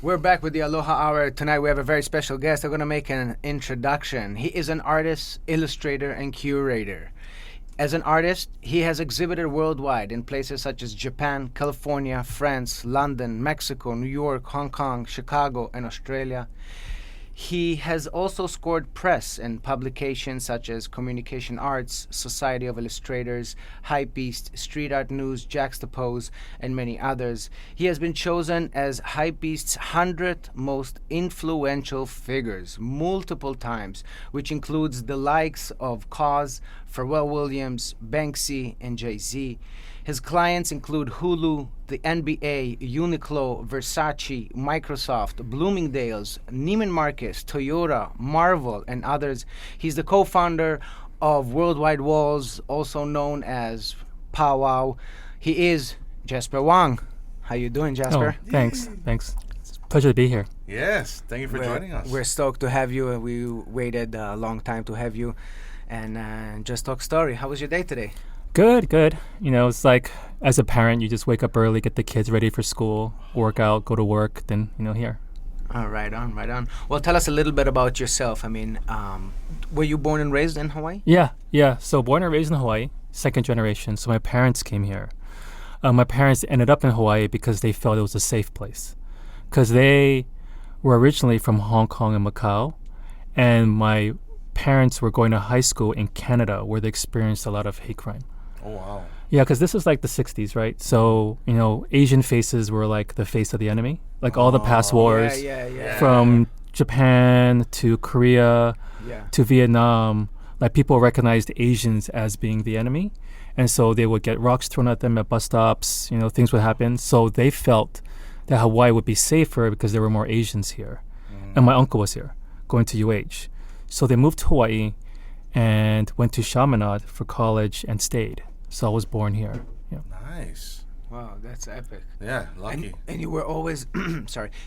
We're back with the Aloha Hour. Tonight we have a very special guest. I'm going to make an introduction. He is an artist, illustrator, and curator. As an artist, he has exhibited worldwide in places such as Japan, California, France, London, Mexico, New York, Hong Kong, Chicago, and Australia. He has also scored press in publications such as Communication Arts, Society of Illustrators, Hypebeast, Street Art News, Juxtapoz, and many others. He has been chosen as Hypebeast's 100 most influential figures multiple times, which includes the likes of Kaws, Pharrel Williams, Banksy, and Jay-Z. His clients include Hulu, the NBA, Uniqlo, Versace, Microsoft, Bloomingdale's, Neiman Marcus, Toyota, Marvel, and others. He's the co-founder of Worldwide Walls, also known as Powwow. He is Jasper Wong. How you doing, Jasper? Oh, thanks. It's a pleasure to be here. Yes, thank you for joining us. We're stoked to have you. We waited a long time to have you. And just talk story. How was your day today? Good. You know, it's like as a parent, you just wake up early, get the kids ready for school, work out, go to work, then, here. Right on. Well, tell us a little bit about yourself. I mean, were you born and raised in Hawaii? Yeah. So born and raised in Hawaii, second generation. So my parents came here. My parents ended up in Hawaii because they felt it was a safe place. Because they were originally from Hong Kong and Macau. And my parents were going to high school in Canada where they experienced a lot of hate crime. Oh, wow. Yeah, because this was like the 60s, right? So, Asian faces were like the face of the enemy. Like all the past wars. Yeah. From Japan to Korea to Vietnam. Like people recognized Asians as being the enemy. And so they would get rocks thrown at them at bus stops. Things would happen. So they felt that Hawaii would be safer because there were more Asians here. And my uncle was here going to UH. So they moved to Hawaii and went to Chaminade for college and stayed. So I was born here. Yeah. Nice. Wow, that's epic. Yeah, lucky. And you were always,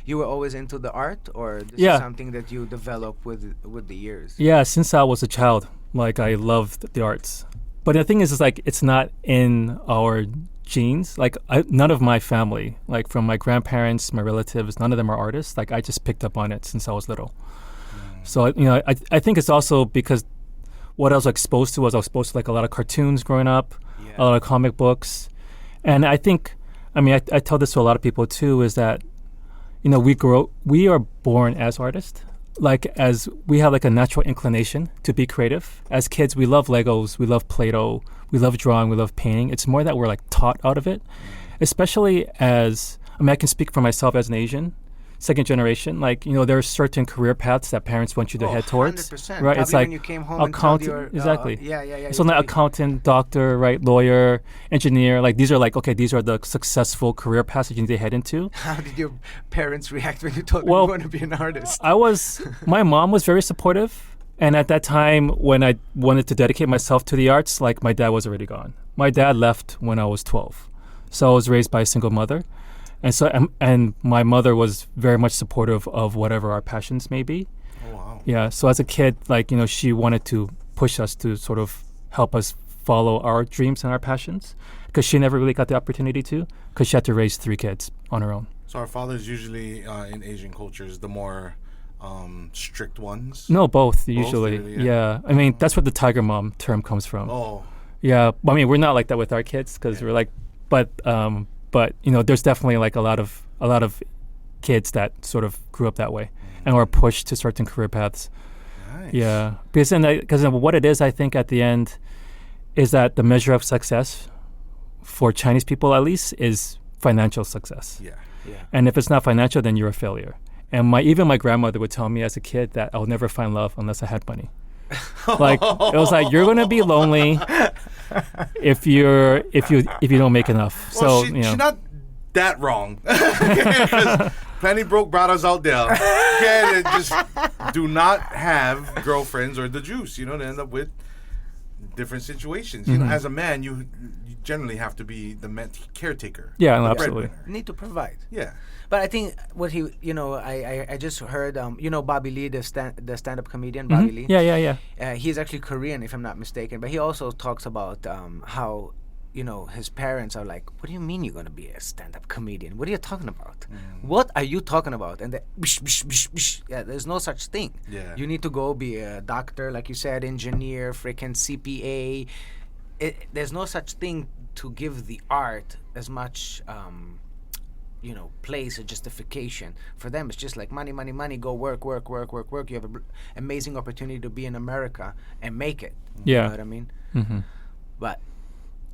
you were always into the art, or this is something that you developed with the years? Yeah, since I was a child, like I loved the arts. But the thing is like it's not in our genes. Like none of my family, like from my grandparents, my relatives, none of them are artists. Like I just picked up on it since I was little. So, I think it's also because what I was exposed to was I was exposed to like a lot of cartoons growing up, a lot of comic books. And I think, I tell this to a lot of people too, is that, we are born as artists. Like as we have like a natural inclination to be creative. As kids, we love Legos, we love Play-Doh, we love drawing, we love painting. It's more that we're like taught out of it, especially as, I can speak for myself as an Asian. Second generation, like there are certain career paths that parents want you to head towards, 100%. right? Probably it's like when you came home accountant, exactly. Yeah. So like accountant, doctor, right? Lawyer, engineer, like these are like these are the successful career paths that you need to head into. How did your parents react when you told them you want to be an artist? My mom was very supportive, and at that time when I wanted to dedicate myself to the arts, like my dad was already gone. My dad left when I was 12, so I was raised by a single mother. And so, and my mother was very much supportive of whatever our passions may be. Oh, wow. Yeah. So as a kid, like, she wanted to push us to sort of help us follow our dreams and our passions because she never really got the opportunity to because she had to raise 3 kids on her own. So our fathers usually in Asian cultures, the more strict ones? No, both usually. Really, yeah. That's where the tiger mom term comes from. Oh. Yeah. We're not like that with our kids because we're like, but there's definitely like a lot of kids that sort of grew up that way and were pushed to certain career paths. Nice. Yeah, because what it is, I think, at the end, is that the measure of success for Chinese people, at least, is financial success. Yeah. And if it's not financial, then you're a failure. And even my grandmother would tell me as a kid that I'll never find love unless I had money. Like it was like you're gonna be lonely if you don't make enough. Well, so she's not that wrong. Because plenty broke brothers out there that just do not have girlfriends or the juice. They end up with different situations. As a man, you generally have to be the caretaker. Yeah, absolutely. Need to provide. Yeah. But I think what he, I just heard, Bobby Lee, the stand-up comedian, Bobby Lee. Yeah. He's actually Korean, if I'm not mistaken. But he also talks about how his parents are like, what do you mean you're going to be a stand-up comedian? What are you talking about? What are you talking about? And yeah, there's no such thing. Yeah. You need to go be a doctor, like you said, engineer, freaking CPA. There's no such thing to give the art as much place or justification. For them, it's just like money, money, money. Go work. You have an amazing opportunity to be in America and make it. Yeah. You know what I mean? Mm-hmm. But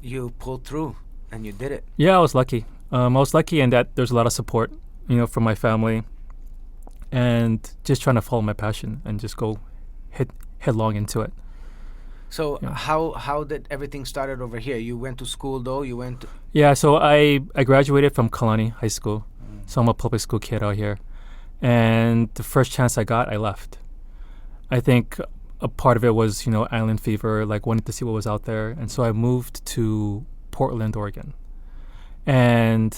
you pulled through and you did it. Yeah, I was lucky. I was lucky in that there's a lot of support, from my family, and just trying to follow my passion and just go headlong into it. So Yeah. how did everything started over here? You went to school though? You went to... Yeah, so I graduated from Kalani High School. So I'm a public school kid out here. And the first chance I got, I left. I think a part of it was, island fever, like wanting to see what was out there. And so I moved to Portland, Oregon. And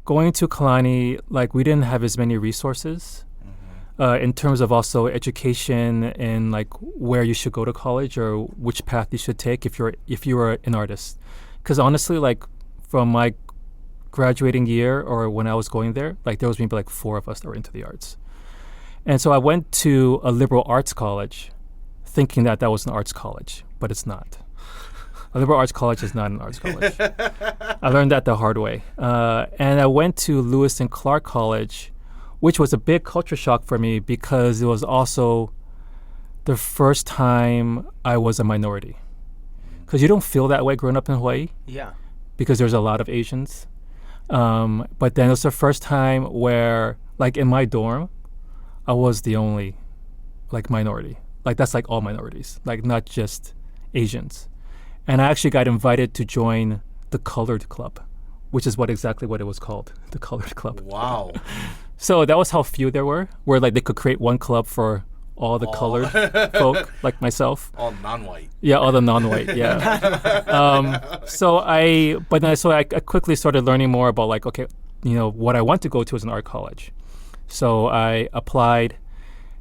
going to Kalani, like we didn't have as many resources in terms of also education and like where you should go to college or which path you should take if you were an artist. Because honestly, like from my graduating year or when I was going there, like there was maybe like 4 of us that were into the arts. And so I went to a liberal arts college thinking that was an arts college, but it's not. A liberal arts college is not an arts college. I learned that the hard way. And I went to Lewis and Clark College, which was a big culture shock for me because it was also the first time I was a minority. Because you don't feel that way growing up in Hawaii. Yeah. Because there's a lot of Asians. But then it was the first time where, like in my dorm, I was the only, like, minority. Like that's like all minorities, like not just Asians. And I actually got invited to join the Colored Club, which is exactly what it was called, the Colored Club. Wow. So that was how few there were, where like they could create one club for all the colored folk, like myself. All non-white. Yeah, all the non-white, yeah. So I quickly started learning more about like, okay, what I want to go to is an art college. So I applied,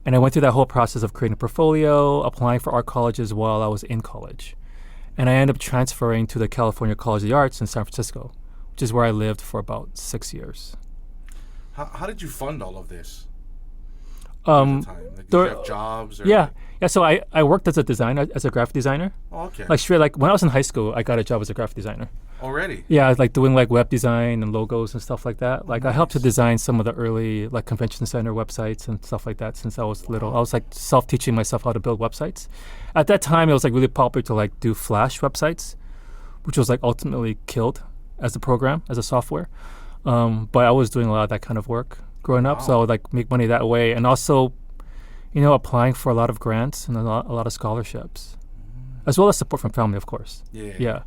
and I went through that whole process of creating a portfolio, applying for art colleges while I was in college. And I ended up transferring to the California College of the Arts in San Francisco, which is where I lived for about 6 years. How did you fund all of this? Like, did you have jobs? Or Yeah. So I worked as a designer, as a graphic designer. Oh, okay. Like straight, like when I was in high school, I got a job as a graphic designer. Already? Yeah, I was like doing like web design and logos and stuff like that. Like I helped to Nice. design some of the early like convention center websites and stuff like that since I was little. I was like self-teaching myself how to build websites. At that time, it was like really popular to like do Flash websites, which was like ultimately killed as a program, as a software. But I was doing a lot of that kind of work growing up, so I would like make money that way, and also, applying for a lot of grants and a lot of scholarships, as well as support from family, of course. Yeah.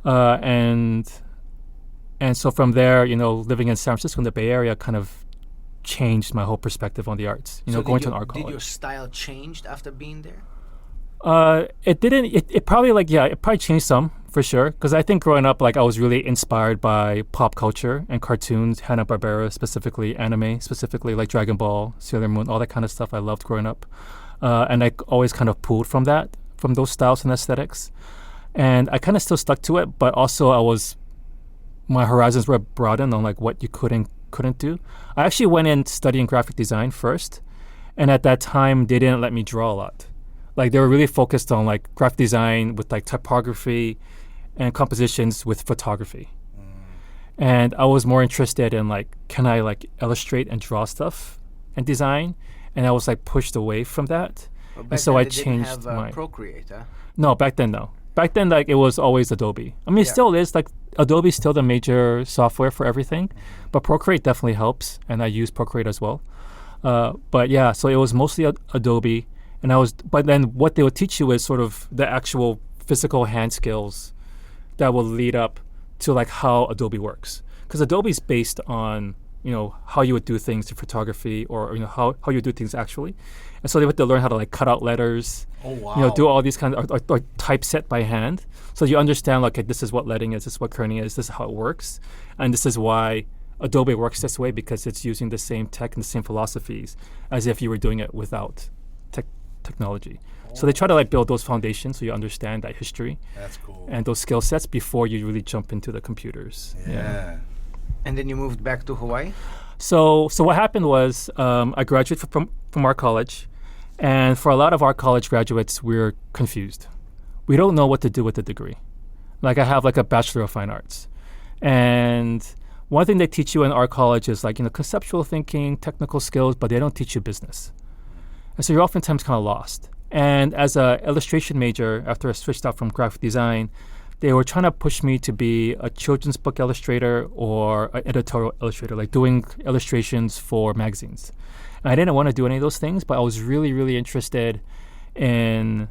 And so from there, living in San Francisco in the Bay Area kind of changed my whole perspective on the arts. So going to an art did your college. style changed after being there? It didn't. It probably it probably changed some for sure. Because I think growing up, like I was really inspired by pop culture and cartoons, Hanna-Barbera specifically, anime specifically, like Dragon Ball, Sailor Moon, all that kind of stuff. I loved growing up, and I always kind of pulled from those styles and aesthetics, and I kind of still stuck to it. But also, my horizons were broadened on like what you could and couldn't do. I actually went in studying graphic design first, and at that time they didn't let me draw a lot. Like they were really focused on like graphic design with like typography and compositions with photography. And I was more interested in like, can I like illustrate and draw stuff and design? And I was like pushed away from that. Well, And so I they didn't changed have, my. Procreate, huh? No, back then no. Back then like it was always Adobe. I mean, it Yeah. still is like Adobe's still the major software for everything, but Procreate definitely helps, and I use Procreate as well. But yeah, so it was mostly Adobe. But then what they would teach you is sort of the actual physical hand skills that will lead up to like how Adobe works. Because Adobe's based on, how you would do things in photography or, how you do things actually. And so they had to learn how to like cut out letters, Oh, wow. do all these kinds of, or typeset by hand. So you understand like, okay, this is what leading is, this is what kerning is, this is how it works. And this is why Adobe works this way, because it's using the same tech and the same philosophies as if you were doing it without technology. So they try to like build those foundations so you understand that history That's cool. and those skill sets before you really jump into the computers. Yeah. And then you moved back to Hawaii? So what happened was I graduated from our college, and for a lot of our college graduates, we're confused. We don't know what to do with the degree. Like I have like a Bachelor of Fine Arts, and one thing they teach you in our college is like conceptual thinking, technical skills, but they don't teach you business. And so you're oftentimes kind of lost. And as a illustration major, after I switched out from graphic design, they were trying to push me to be a children's book illustrator or an editorial illustrator, like doing illustrations for magazines. And I didn't want to do any of those things, but I was really, really interested in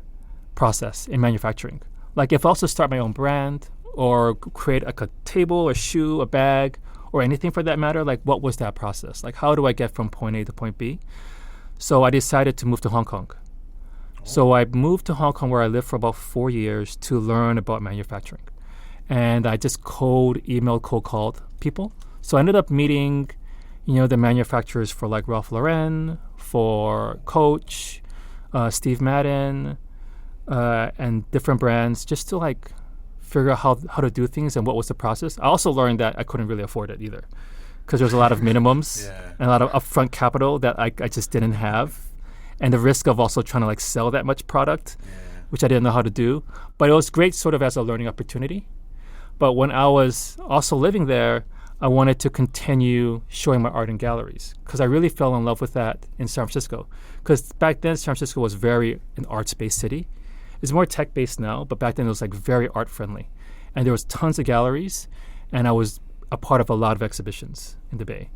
process, in manufacturing. Like if I also start my own brand or create like a table, a shoe, a bag, or anything for that matter, like what was that process? Like how do I get from point A to point B? So I decided to move to Hong Kong. So I moved to Hong Kong where I lived for about 4 years to learn about manufacturing. And I just cold called people. So I ended up meeting, the manufacturers for like Ralph Lauren, for Coach, Steve Madden, and different brands just to like figure out how to do things and what was the process. I also learned that I couldn't really afford it either because there was a lot of minimums and a lot of upfront capital that I just didn't have. And the risk of also trying to like sell that much product, which I didn't know how to do. But it was great sort of as a learning opportunity. But when I was also living there, I wanted to continue showing my art in galleries because I really fell in love with that in San Francisco. Because back then, San Francisco was very an arts-based city. It's more tech-based now, but back then it was like very art-friendly. And there was tons of galleries, and I was a part of a lot of exhibitions in the Bay.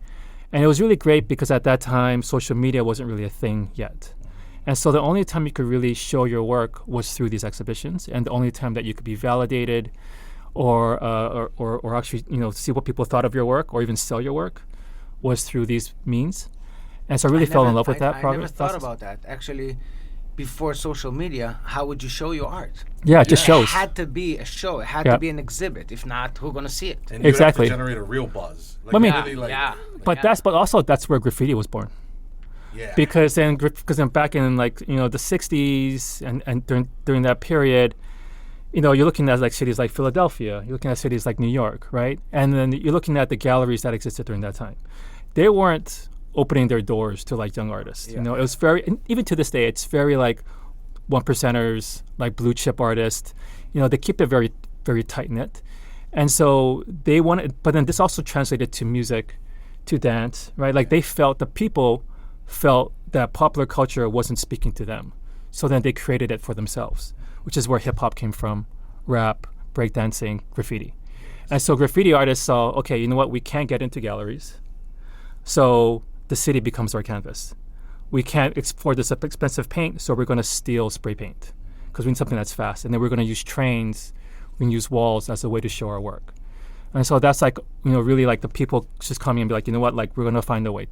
And it was really great because at that time, social media wasn't really a thing yet. And so the only time you could really show your work was through these exhibitions, and the only time that you could be validated or actually, see what people thought of your work or even sell your work was through these means. And so I really fell in love with that I never thought about that. Actually, before social media, how would you show your art? Yeah, it just shows. It had to be a show. It had to be an exhibit. If not, who's going to see it? And you have to generate a real buzz. Like But also that's where graffiti was born. Yeah. Because then back in like the 60s and during that period, you're looking at like cities like Philadelphia, you're looking at cities like New York, right? And then you're looking at the galleries that existed during that time. They weren't opening their doors to like young artists. It was very, and even to this day, it's very like one percenters, like blue chip artists. They keep it very, very tight knit. And so they wanted, but then this also translated to music, to dance, right? Like the people felt that popular culture wasn't speaking to them. So then they created it for themselves, which is where hip hop came from, rap, breakdancing, graffiti. And so graffiti artists saw, okay, you know what? We can't get into galleries. So the city becomes our canvas. We can't explore this expensive paint, so we're going to steal spray paint because we need something that's fast. And then we're going to use trains, we can use walls as a way to show our work. And so that's like, really like the people just coming and be like, you know what, like we're going to find a way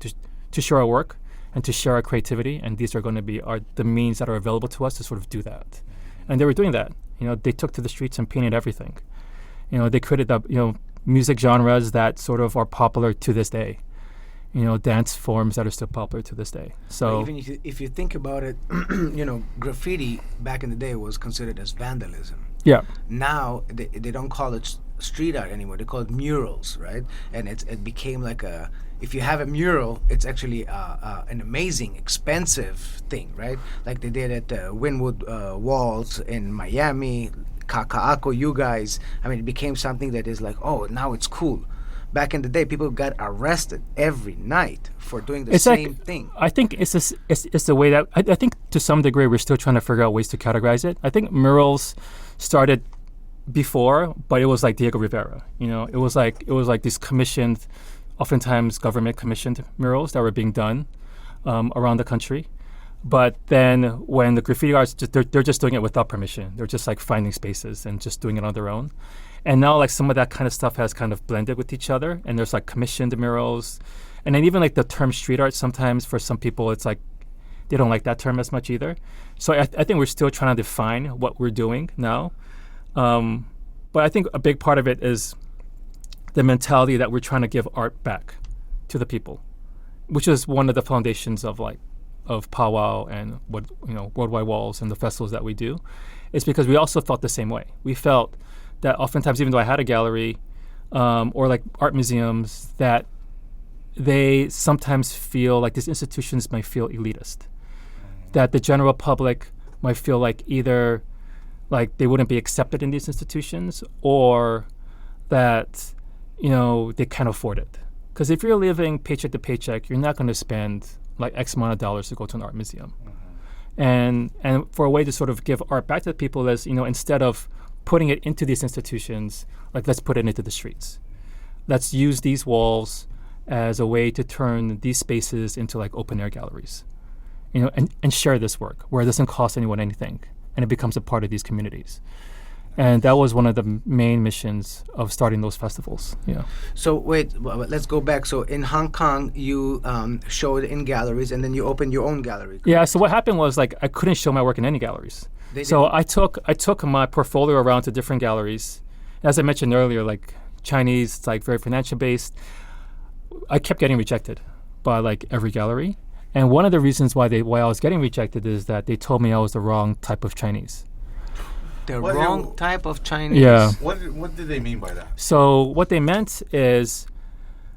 to show our work and to share our creativity. And these are going to be the means that are available to us to sort of do that. And they were doing that. They took to the streets and painted everything. They created the, music genres that sort of are popular to this day. Dance forms that are still popular to this day. So even if you think about it, graffiti back in the day was considered as vandalism. Yeah. Now they don't call it street art anymore. They call it murals, right? And it became like if you have a mural, it's actually an amazing, expensive thing, right? Like they did at the Wynwood Walls in Miami, Kaka'ako, you guys. I mean, it became something that is like, oh, now it's cool. Back in the day, people got arrested every night for doing the same thing. I think it's the way that I think to some degree we're still trying to figure out ways to categorize it. I think murals started before, but it was like Diego Rivera. It was like these commissioned, oftentimes government commissioned murals that were being done around the country. But then when the graffiti artists, they're just doing it without permission. They're just like finding spaces and just doing it on their own. And now like some of that kind of stuff has kind of blended with each other. And there's like commissioned murals. And then even like the term street art, sometimes for some people, it's like they don't like that term as much either. So I think we're still trying to define what we're doing now. But I think a big part of it is the mentality that we're trying to give art back to the people, which is one of the foundations of like of Powwow and what Worldwide Walls and the festivals that we do, is because we also felt the same way. We felt that oftentimes, even though I had a gallery or like art museums, that they sometimes feel like these institutions might feel elitist, that the general public might feel like either like they wouldn't be accepted in these institutions, or that they can't afford it. Because if you're living paycheck to paycheck, you're not going to spend like X amount of dollars to go to an art museum. And for a way to sort of give art back to the people is, instead of putting it into these institutions, like let's put it into the streets. Let's use these walls as a way to turn these spaces into like open air galleries, and share this work where it doesn't cost anyone anything and it becomes a part of these communities. And that was one of the main missions of starting those festivals. Yeah. So wait, let's go back. So in Hong Kong, you showed in galleries, and then you opened your own gallery. Yeah. So what happened was like I couldn't show my work in any galleries. So I took my portfolio around to different galleries. As I mentioned earlier, like Chinese, it's like very financial based. I kept getting rejected by like every gallery, and one of the reasons why I was getting rejected is that they told me I was the wrong type of Chinese. The wrong type of Chinese. Yeah. What did they mean by that? So what they meant is,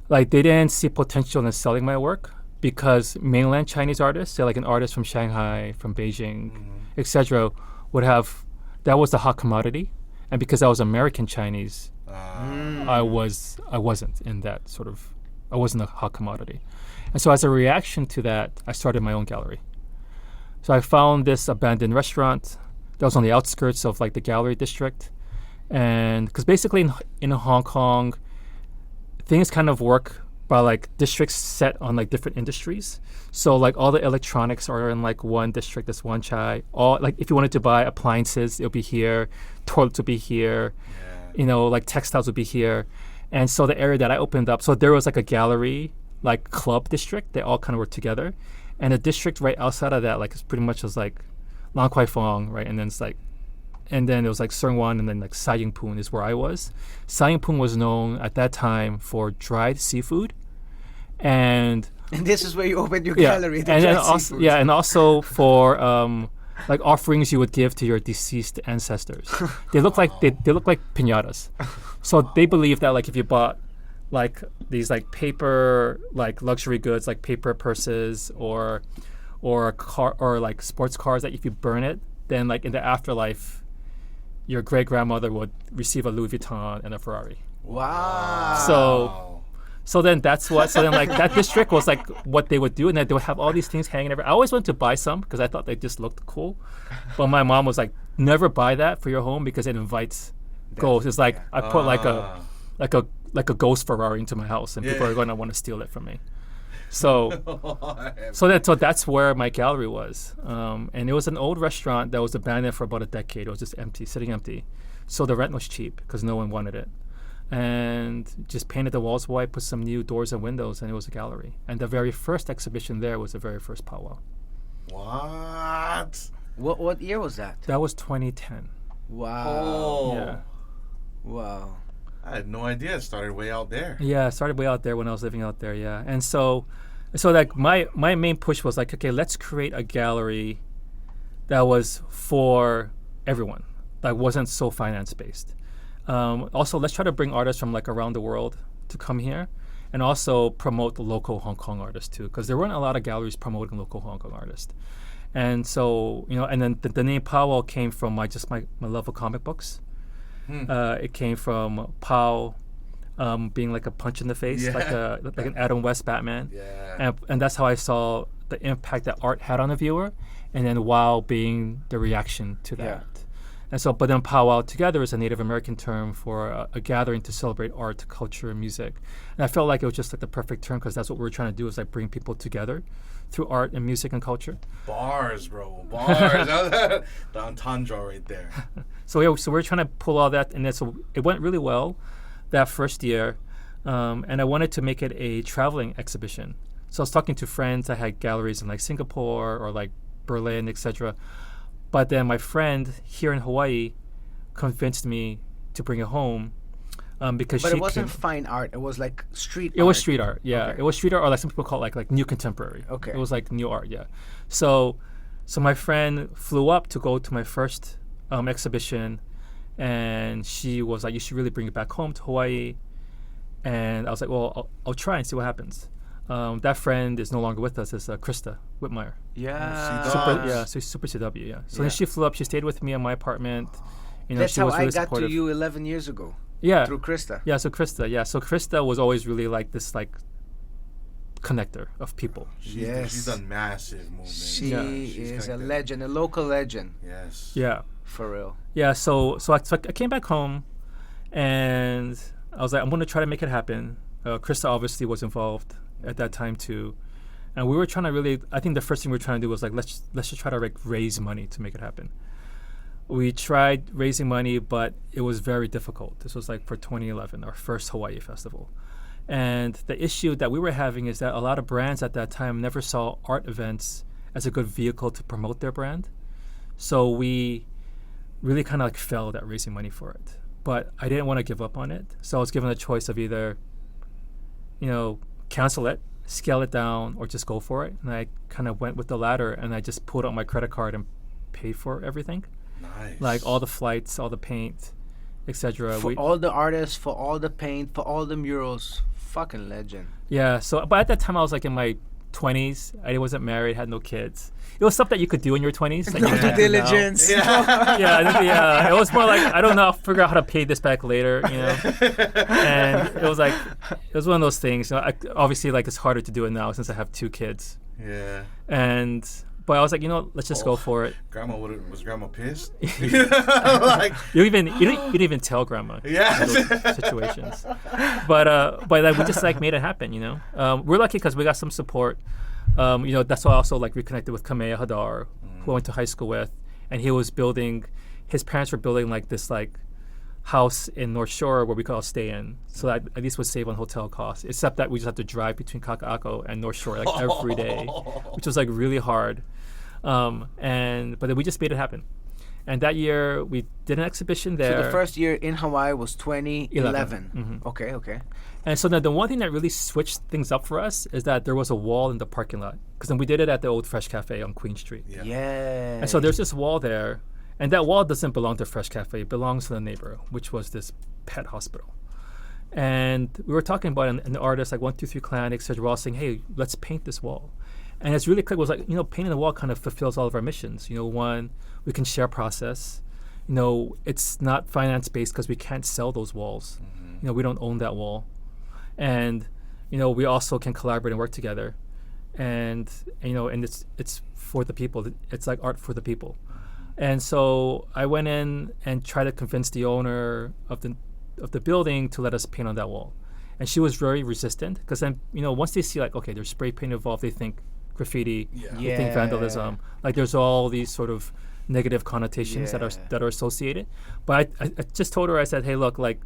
like, they didn't see potential in selling my work because mainland Chinese artists, say like an artist from Shanghai, from Beijing, etc., would have, that was the hot commodity, and because I was American Chinese, I wasn't in that sort of, I wasn't a hot commodity, and so as a reaction to that, I started my own gallery. So I found this abandoned restaurant that was on the outskirts of like the gallery district, and because basically in Hong Kong, things kind of work by like districts set on like different industries. So like all the electronics are in like one district, that's one chai. All like if you wanted to buy appliances, it'll be here. Toilets will be here. Yeah. Like textiles would be here. And so the area that I opened up, so there was like a gallery, like club district. They all kind of were together, and the district right outside of that, like, is pretty much was like Lang Kwai Fong, right? And then it's like, and then it was like Seungwon, and then like Sa Ying Poon is where I was. Sa Ying Poon was known at that time for dried seafood, and this is where you opened your gallery. And then also, and also for like offerings you would give to your deceased ancestors. They look like they look like piñatas. So they believe that like if you bought like these like paper like luxury goods like paper purses or a car or like sports cars, that if you burn it, then like in the afterlife, your great grandmother would receive a Louis Vuitton and a Ferrari. Wow. So then that's what. So then like that district was like what they would do, and then they would have all these things hanging everywhere. I always wanted to buy some because I thought they just looked cool, but my mom was like, "Never buy that for your home because it invites ghosts." It's like I put like a ghost Ferrari into my house, and people are going to want to steal it from me. So that's where my gallery was, and it was an old restaurant that was abandoned for about a decade. It was just empty, sitting empty. So the rent was cheap because no one wanted it, and just painted the walls white, put some new doors and windows, and it was a gallery. And the very first exhibition there was the very first powwow. What year was that? That was 2010. Wow. Yeah. Wow. I had no idea it started way out there. Yeah, it started way out there when I was living out there, yeah. And so like my main push was like, okay, let's create a gallery that was for everyone, that wasn't so finance-based. Also, let's try to bring artists from like around the world to come here, and also promote the local Hong Kong artists too, because there weren't a lot of galleries promoting local Hong Kong artists. And so, and then the name Powwow came from my love of comic books. It came from Pow being like a punch in the face, like an Adam West Batman. Yeah. And that's how I saw the impact that art had on the viewer, and then Wow being the reaction to that. Yeah. And so, but then powwow together is a Native American term for a gathering to celebrate art, culture, and music. And I felt like it was just like the perfect term because that's what we were trying to do, is like bring people together through art and music and culture. Bars, bro, bars. The entendre right there. So we're trying to pull all that, and then so it went really well that first year, and I wanted to make it a traveling exhibition. So I was talking to friends. I had galleries in like Singapore or like Berlin, etc. But then my friend here in Hawaii convinced me to bring it home because But she it wasn't came, fine art. It was like street it art. was street art, yeah. Okay. It was street art, or like some people call it like new contemporary. Okay. It was like new art, yeah. So my friend flew up to go to my first exhibition, and she was like, "You should really bring it back home to Hawaii." And I was like, "Well, I'll try and see what happens." That friend is no longer with us. It's Christa Whitmire. Yeah. So super CW, yeah. So then Yeah. she flew up. She stayed with me in my apartment. You know, That's she how was I really got supportive. to you 11 years ago. Yeah. Through Christa. Yeah, so Christa was always really like this like connector of people. Yes. She's done massive movement. She Yeah. is a connected. legend, a local legend, Yes. Yeah. for real. Yeah, so I came back home, and I was like, I'm going to try to make it happen. Christa obviously was involved at that time too, and we were trying to really. I think the first thing we were trying to do was like let's just try to like raise money to make it happen. We tried raising money, but it was very difficult. This was like for 2011, our first Hawaii festival, and the issue that we were having is that a lot of brands at that time never saw art events as a good vehicle to promote their brand, so we really kind of like failed at raising money for it. But I didn't want to give up on it, so I was given a choice of either, cancel it, scale it down, or just go for it. And I kind of went with the latter, and I just pulled out my credit card and paid for everything, Nice. like all the flights, all the paint, etc. For all the artists, for all the paint, for all the murals. Fucking legend. Yeah. So, but at that time, I was like in my 20s. I wasn't married, had no kids. It was stuff that you could do in your 20s. Like No you due can't do now. diligence. Yeah. It was more like I don't know. I'll figure out how to pay this back later. And it was one of those things. Obviously, like it's harder to do it now since I have 2 kids. Yeah. But I was like, let's just go for it. Was grandma pissed? Like, You didn't even tell grandma. Yeah. In those situations. But like we just like made it happen. We're lucky because we got some support. That's why I also like reconnected with Kamea Hadar, who I went to high school with, and his parents were building like this like house in North Shore where we could all stay in, so that at least would save on hotel costs. Except that we just had to drive between Kaka'ako and North Shore like every day, which was like really hard. But then we just made it happen. And that year we did an exhibition there. So the first year in Hawaii was 2011. Mm-hmm. Okay. And so then the one thing that really switched things up for us is that there was a wall in the parking lot, because then we did it at the old Fresh Cafe on Queen Street. Yeah. And so there's this wall there, and that wall doesn't belong to Fresh Cafe. It belongs to the neighbor, which was this pet hospital. And we were talking about it, and the artists like 123 Clan, etc. were all saying, "Hey, let's paint this wall." And it's really clear. It was like, painting the wall kind of fulfills all of our missions. One, we can share process. It's not finance based because we can't sell those walls. We don't own that wall. And we also can collaborate and work together. And and it's for the people. It's like art for the people. And so I went in and tried to convince the owner of the building to let us paint on that wall. And she was very resistant, because then, once they see like, okay, there's spray paint involved, they think graffiti, they think vandalism. Like there's all these sort of negative connotations that are associated. But I just told her, I said, hey, look, like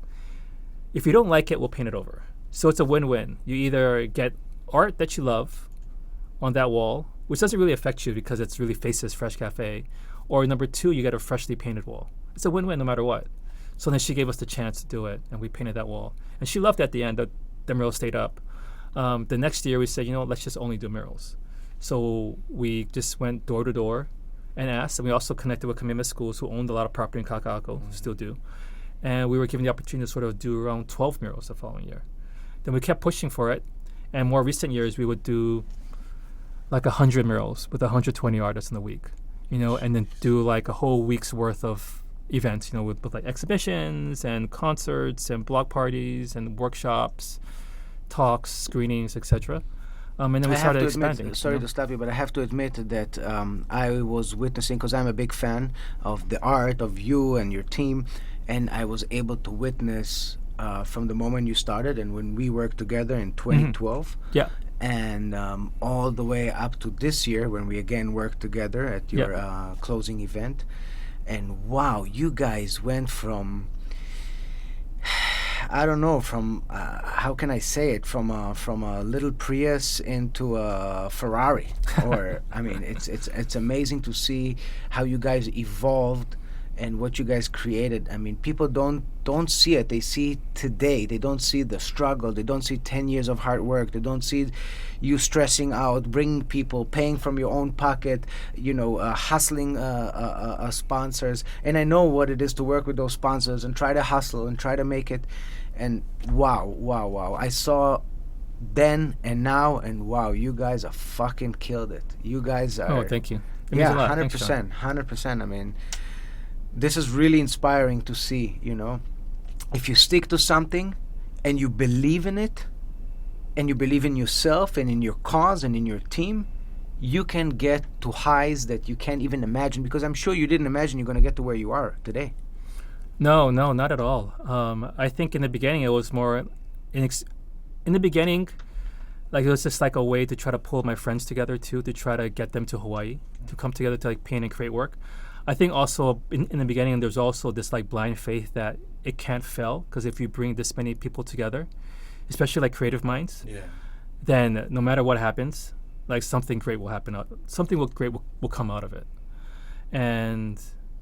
if you don't like it, we'll paint it over. So it's a win-win. You either get art that you love on that wall, which doesn't really affect you because it's really faces Fresh Cafe, or number 2, you get a freshly painted wall. It's a win-win no matter what. So then she gave us the chance to do it, and we painted that wall. And she loved at the end that the mural stayed up. The next year we said, let's just only do murals. So we just went door to door and asked, and we also connected with Kamima Schools, who owned a lot of property in Kaka'ako, still do. And we were given the opportunity to sort of do around 12 murals the following year. Then we kept pushing for it, and more recent years we would do like 100 murals with 120 artists in a week, and then do like a whole week's worth of events, with like exhibitions and concerts and block parties and workshops, talks, screenings, etc. And then we started expanding. Sorry to stop you, but I have to admit that I was witnessing, because I'm a big fan of the art of you and your team, and I was able to witness from the moment you started and when we worked together in 2012. Yeah. And all the way up to this year when we again worked together at your closing event. And wow, you guys went from I don't know, from how can I say it, from a little Prius into a Ferrari, or I mean, it's amazing to see how you guys evolved and what you guys created. I mean, people don't see it. They see today. They don't see the struggle. They don't see 10 years of hard work. They don't see you stressing out, bringing people, paying from your own pocket, hustling sponsors. And I know what it is to work with those sponsors and try to hustle and try to make it. And wow. I saw then and now, and wow, you guys are fucking killed it. You guys are... Oh, thank you. It means a lot. 100%. I mean, this is really inspiring to see, if you stick to something and you believe in it and you believe in yourself and in your cause and in your team, you can get to highs that you can't even imagine, because I'm sure you didn't imagine you're going to get to where you are today. No, not at all. I think in the beginning it was more, in the beginning, like it was just like a way to try to pull my friends together too, to try to get them to Hawaii, to come together to like paint and create work. I think also in the beginning there's also this like blind faith that it can't fail, because if you bring this many people together, especially like creative minds, then no matter what happens, like something great will happen. Great will come out of it, and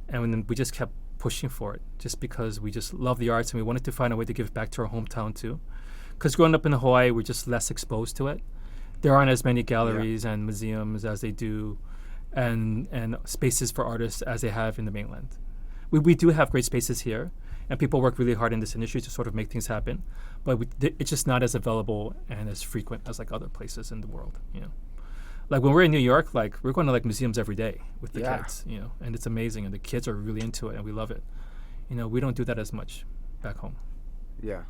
then we just kept pushing for it, just because we just love the arts and we wanted to find a way to give back to our hometown too. Because growing up in Hawaii, we're just less exposed to it. There aren't as many galleries and museums as they do, and spaces for artists as they have in the mainland. We do have great spaces here, and people work really hard in this industry to sort of make things happen, but it's just not as available and as frequent as like other places in the world, Like when we're in New York, like we're going to like museums every day with the kids, and it's amazing, and the kids are really into it, and we love it. We don't do that as much back home. Yeah.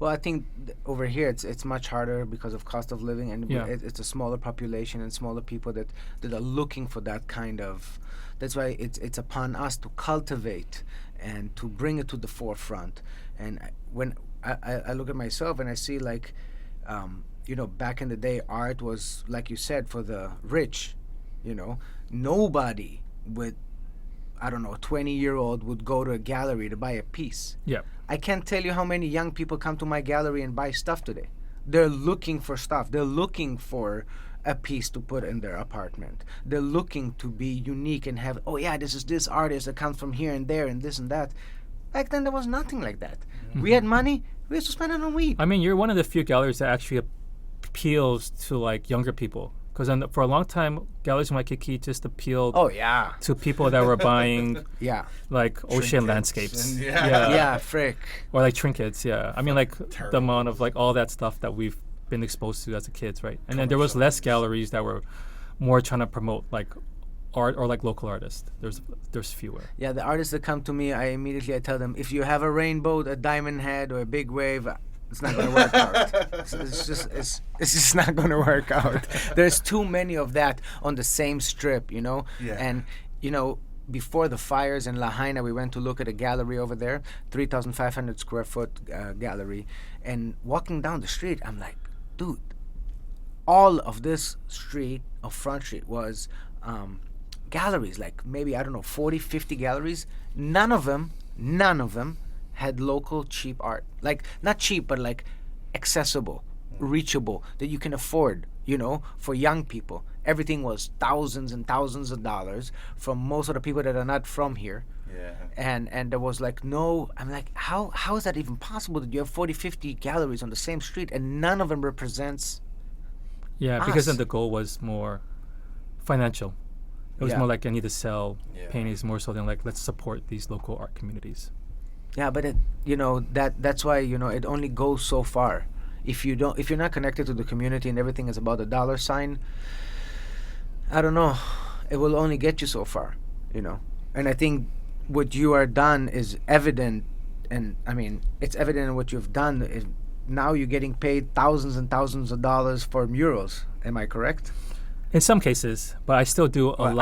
Well, I think over here it's much harder because of cost of living, and it's a smaller population and smaller people that are looking for that kind of. That's why it's upon us to cultivate and to bring it to the forefront. And when I look at myself and I see like, back in the day, art was, like you said, for the rich. Nobody with, I don't know, a 20-year-old would go to a gallery to buy a piece. Yeah. I can't tell you how many young people come to my gallery and buy stuff today. They're looking for stuff. They're looking for a piece to put in their apartment. They're looking to be unique and have, this is this artist that comes from here and there and this and that. Back then, there was nothing like that. Mm-hmm. We had money. We used to spend it on weed. I mean, you're one of the few galleries that actually appeals to, like, younger people. Because for a long time, galleries in Waikiki just appealed to people that were buying like trinkets, ocean landscapes. Frick. Or like trinkets, I mean, like the amount of like all that stuff that we've been exposed to as a kids, right? And then there was less galleries that were more trying to promote like art or like local artists. There's fewer. Yeah, the artists that come to me, I tell them, if you have a rainbow, a diamond head, or a big wave, it's not going to work out. It's just not going to work out. There's too many of that on the same strip, Yeah. And, before the fires in Lahaina, we went to look at a gallery over there, 3,500 square foot gallery. And walking down the street, I'm like, dude, all of this street, of Front Street, was galleries, like maybe, 40, 50 galleries. None of them had local cheap art. Like, not cheap, but like accessible, reachable, that you can afford, for young people. Everything was thousands and thousands of dollars from most of the people that are not from here. Yeah. And there was like I'm like, how is that even possible that you have 40, 50 galleries on the same street and none of them represents us? Because then the goal was more financial. It was more like I need to sell paintings more so than like let's support these local art communities. Yeah, but that's why it only goes so far. If you're not connected to the community and everything is about the dollar sign, I don't know, it will only get you so far, And I think what you are done is evident, and I mean it's evident in what you've done. Now you're getting paid thousands and thousands of dollars for murals. Am I correct? In some cases, but I still do a lot of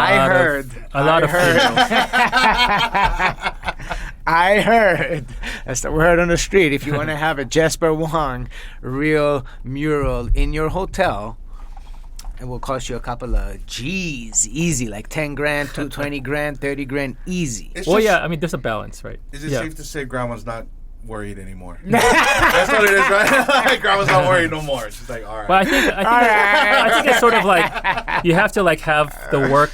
I heard. That's the word on the street. If you want to have a Jasper Wong real mural in your hotel, it will cost you a couple of G's, easy, like 10 grand, 20 grand, 30 grand, easy. I mean, there's a balance, right? Is it safe to say grandma's not worried anymore? That's what it is, right? Grandma's not worried no more. She's like, all right. But I think it's sort of like you have to like have the work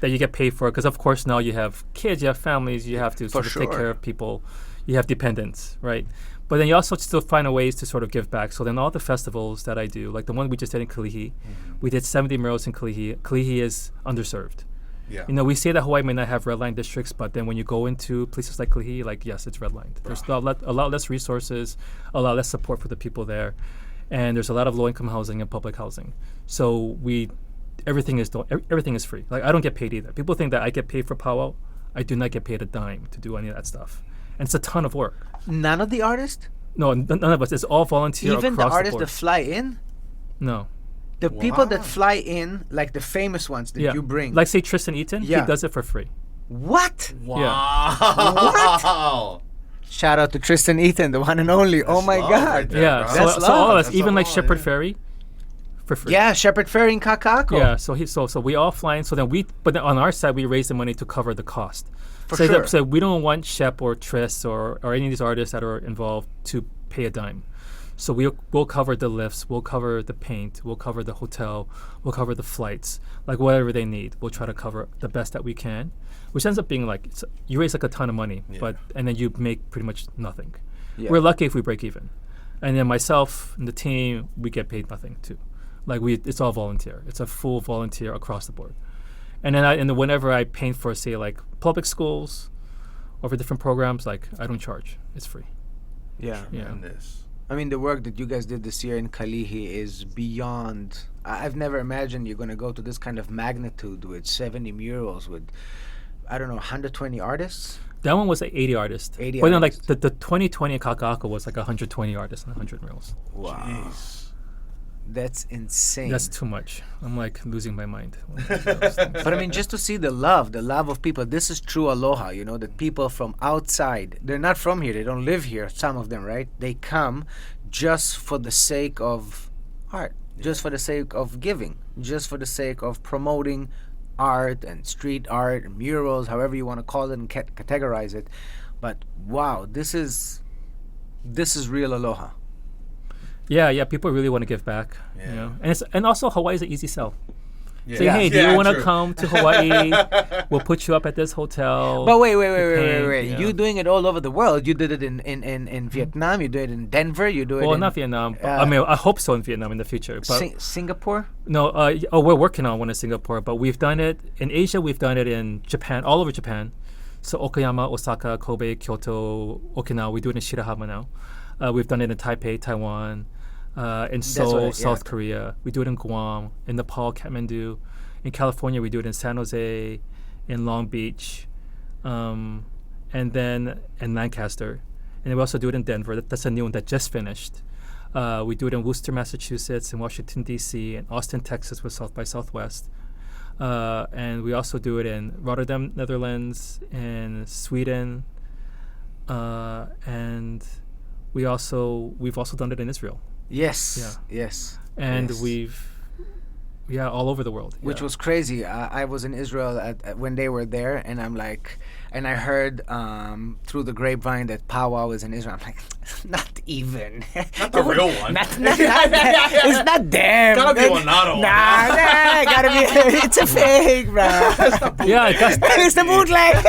that you get paid for, because of course now you have kids, you have families, you have to sort of take sure. care of people, you have dependents, right? But then you also still find ways to sort of give back. So then all the festivals that I do, like the one we just did in Kalihi, we did 70 murals in Kalihi. Kalihi is underserved. Yeah. You know, we say that Hawaii may not have red line districts, but then when you go into places like Kalihi, like, yes, it's redlined. There's a lot less resources, a lot less support for the people there. And there's a lot of low-income housing and public housing. So everything is free. Like, I don't get paid either. People think that I get paid for powwow. I do not get paid a dime to do any of that stuff. And it's a ton of work. None of the artists? No, none of us. It's all volunteer Even the across artists board. that fly in? No. The people that fly in, like the famous ones that you bring. Like, say, Tristan Eaton, he does it for free. What? Wow. Shout out to Tristan Eaton, the one and only. Oh my love God. right there, Yeah, bro. so That's all of love. us, That's even like love, Shepherd yeah. Ferry, for free. Yeah, Shepherd Ferry in Kakako. Yeah, so we all fly in. So then but then on our side, we raise the money to cover the cost. For so sure. So we don't want Shep or Tris or any of these artists that are involved to pay a dime. So we'll cover the lifts, we'll cover the paint, we'll cover the hotel, we'll cover the flights, like whatever they need. We'll try to cover the best that we can, which ends up being like you raise like a ton of money, and then you make pretty much nothing. Yeah. We're lucky if we break even, and then myself and the team, we get paid nothing too. Like it's all volunteer. It's a full volunteer across the board. And then whenever I paint for, say, like public schools or for different programs, like I don't charge. It's free. Yeah. Tremendous. I mean, the work that you guys did this year in Kalihi is beyond. I've never imagined you're going to go to this kind of magnitude with 70 murals with, I don't know, 120 artists? That one was like 80 artists. 80 but then like artists. the 2020 in Kaka'ako was like 120 artists and 100 murals. Wow. Jeez. That's insane. That's too much. I'm like losing my mind. But I mean, just to see the love of people. This is true aloha, you know, that people from outside, they're not from here, they don't live here, some of them, right? They come just for the sake of art, just for the sake of giving, just for the sake of promoting art and street art and murals, however you want to call it and categorize it. But wow, this is real aloha. Yeah, people really want to give back. Yeah. You know, and also Hawaii's an easy sell. Yeah. Say, hey, do Yeah, you want to true. come to Hawaii? We'll put you up at this hotel. But wait. Yeah. You doing it all over the world. You did it in Vietnam. You do it in Denver. You do it Well, in not Vietnam. But, I mean, I hope so in Vietnam in the future. But Singapore. no, we're working on one in Singapore. But we've done it in Asia. We've done it in Japan, all over Japan. So Okayama, Osaka, Kobe, Kyoto, Okinawa. We do it in Shirahama now. We've done it in Taipei, Taiwan. In Seoul, South Korea. We do it in Guam, in Nepal, Kathmandu. In California, we do it in San Jose, in Long Beach, and then in Lancaster. And then we also do it in Denver. That's a new one that just finished. We do it in Worcester, Massachusetts, in Washington, D.C., and Austin, Texas with South by Southwest. And we also do it in Rotterdam, Netherlands, in Sweden, and we've also done it in Israel. Yes. Yeah. Yes. And Yes. we've all over the world. Which was crazy. I was in Israel when they were there, and I'm like, and I heard through the grapevine that powwow is in Israel. I'm like, not even. Not the real one. Not it's not them. Gotta be Wanado. Nah, gotta be. It's a fake, bro. Yeah, It's the bootleg.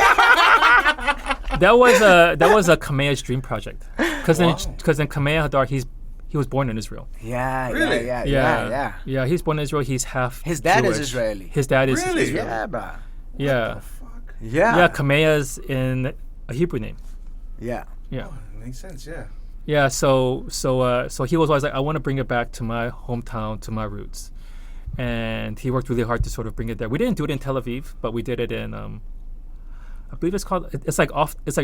that was a Kamea's dream project. Because Wow. then Kamea Hadar, he was born in Israel. Yeah, Really? Yeah, he's born in Israel. He's half His dad Jewish. is Israeli. His dad is Really? Israeli. Yeah, bro. Yeah. Fuck. Yeah. Kamea's in a Hebrew name. Yeah. Yeah. Makes sense, yeah. Yeah, so he was always like, I want to bring it back to my hometown, to my roots. And he worked really hard to sort of bring it there. We didn't do it in Tel Aviv, but we did it in I believe it's like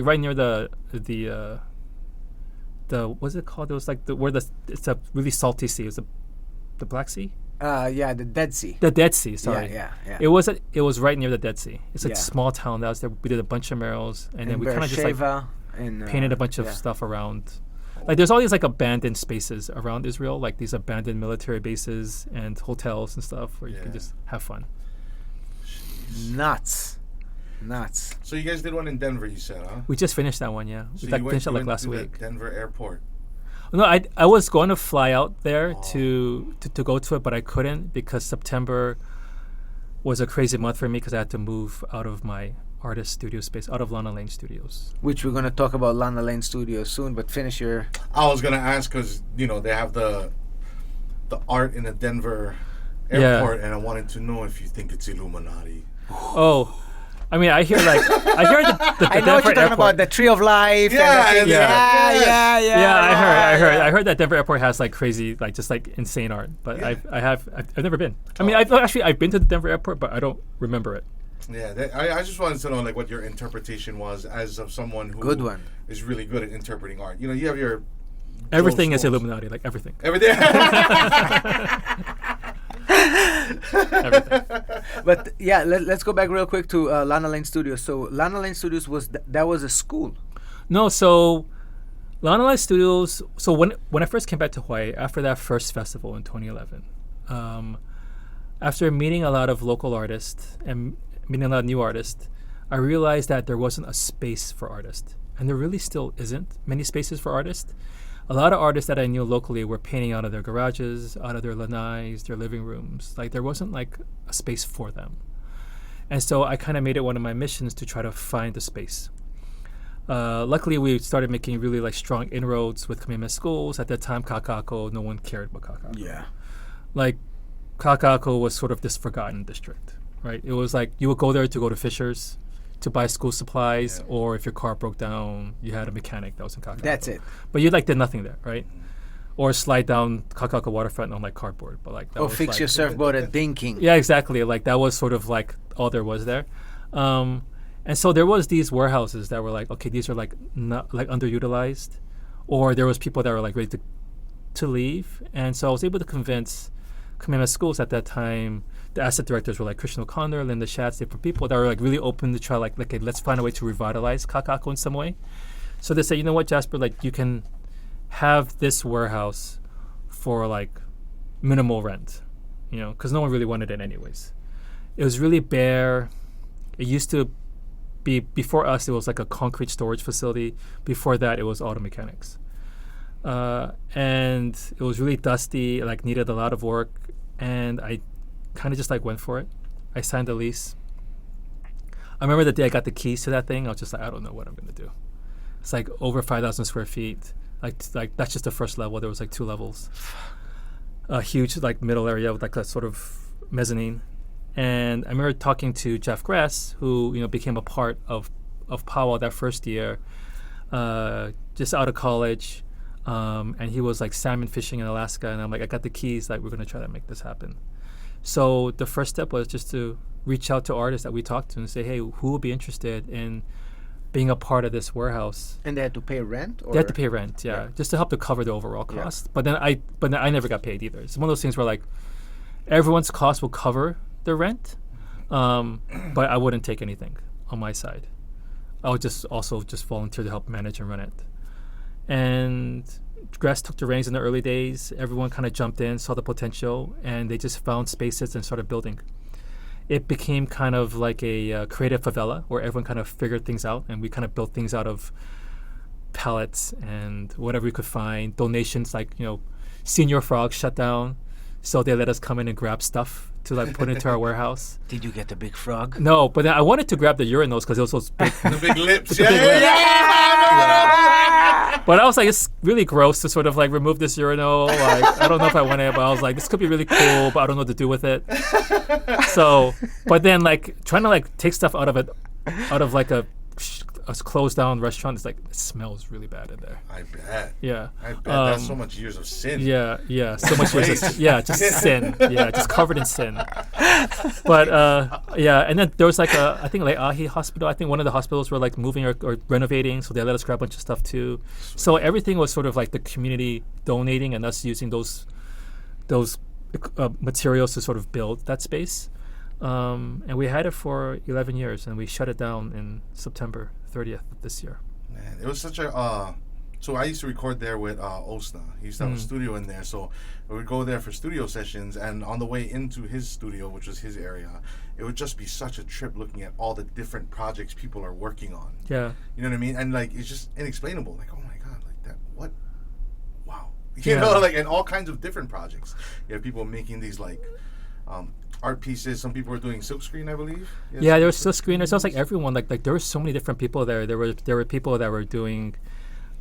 right near the what's it called? It was like it's a really salty sea. It's the Black Sea? Yeah, the Dead Sea. The Dead Sea, sorry. Yeah. It was right near the Dead Sea. It's like Yeah. a small town that was there. We did a bunch of murals, and then we kind of just like painted a bunch of stuff around. Like there's all these like abandoned spaces around Israel, like these abandoned military bases and hotels and stuff where you can just have fun. Nuts. So you guys did one in Denver, you said, huh? We just finished that one, yeah. So We you finished it like went last to the week. Denver airport. No, I was going to fly out there to go to it, but I couldn't because September was a crazy month for me because I had to move out of my artist studio space, out of Lana Lane Studios. Which we're going to talk about Lana Lane Studios soon, but finish your... I was gonna ask because they have the art in the Denver airport, and I wanted to know if you think it's Illuminati. Oh, I mean, I hear the I know Denver what you're talking airport. about, the Tree of Life. Yeah, and the thing. yeah. Yeah, I heard that Denver airport has like crazy, like just like insane art. But Yeah. I've never been. I mean, I've been to the Denver airport, but I don't remember it. Yeah, I just wanted to know like what your interpretation was as of someone who Good one. is really good at interpreting art. You have your Everything is Joe Schmoes. Illuminati, like everything. Everything. Everything. But yeah, let's go back real quick to Lana Lane Studios. So Lana Lane Studios that was a school. No, so Lana Lane Studios. So when I first came back to Hawaii after that first festival in 2011, after meeting a lot of local artists and meeting a lot of new artists, I realized that there wasn't a space for artists, and there really still isn't many spaces for artists. A lot of artists that I knew locally were painting out of their garages, out of their lanais, their living rooms. Like there wasn't like a space for them. And so I kind of made it one of my missions to try to find a space. Luckily, we started making really like strong inroads with Kamehameha schools. At that time, Kakako, no one cared about Kakako. Yeah. Like Kakako was sort of this forgotten district, right? It was like you would go there to go to Fisher's, to buy school supplies, or if your car broke down, you had a mechanic that was in Kakako. That's it. But you like did nothing there, right? Or slide down Kakako waterfront on like cardboard, but like that Or was fix like, your surfboard at Dinking. Yeah, exactly. Like that was sort of like all there was there. And so there was these warehouses that were like, okay, these are like not like underutilized, or there was people that were like ready to leave. And so I was able to convince Kamehameha schools at that time. The asset directors were like Christian O'Connor, Linda Schatz, different people that were like really open to try like, okay, let's find a way to revitalize Kakako in some way. So they say, you know what, Jasper, like you can have this warehouse for like minimal rent, because no one really wanted it anyways. It was really bare. It used to be, before us, it was like a concrete storage facility. Before that, it was auto mechanics. And it was really dusty, like needed a lot of work. And I kind of just like went for it. I signed the lease. I remember the day I got the keys to that thing. I was just like, I don't know what I'm gonna do. It's like over 5,000 square feet. Like that's just the first level. There was like 2 levels. A huge like middle area with like a sort of mezzanine. And I remember talking to Jeff Gress, who became a part of Powwow that first year, just out of college. And he was like salmon fishing in Alaska, and I'm like, I got the keys. Like we're gonna try to make this happen. So the first step was just to reach out to artists that we talked to and say, hey, who would be interested in being a part of this warehouse? And they had to pay rent? Or? They had to pay rent, yeah, just to help to cover the overall cost. But then I never got paid either. It's one of those things where like everyone's cost will cover the rent, but I wouldn't take anything on my side. I would just volunteer to help manage and run it. And Gress took the reins in the early days. Everyone kind of jumped in, saw the potential, and they just found spaces and started building. It became kind of like a creative favela where everyone kind of figured things out, and we kind of built things out of pallets and whatever we could find. Donations, like, Senior Frog shut down, so they let us come in and grab stuff to like put into our warehouse. Did you get the big frog? No, but then I wanted to grab the urinals because it was those big, The big lips. the big lips. But I was like, it's really gross to sort of like remove this urinal. Like, I don't know if I want it, but I was like, this could be really cool, but I don't know what to do with it. So, but then like trying to like take stuff out of like a closed down restaurant, it's like, it smells really bad in there. I bet. Yeah. I bet that's so much years of sin. Yeah. So much years of, just sin. Yeah, just covered in sin. But and then there was like I think like Ahi Hospital. I think one of the hospitals were like moving or renovating, so they let us grab a bunch of stuff too. So everything was sort of like the community donating and us using those materials to sort of build that space. And we had it for 11 years, and we shut it down in September 30th of this year. Man, it was such a... so I used to record there with Osna. He used to have a studio in there, so we would go there for studio sessions, and on the way into his studio, which was his area, it would just be such a trip looking at all the different projects people are working on. Yeah. You know what I mean? And, like, it's just inexplainable. Like, oh, my God, like that, what? Wow. Yeah. Like, and all kinds of different projects. You have people making these, like, art pieces. Some people were doing silkscreen, I believe. Yes, Yeah, there was still screeners. It was like everyone. Like there were so many different people there. There were people that were doing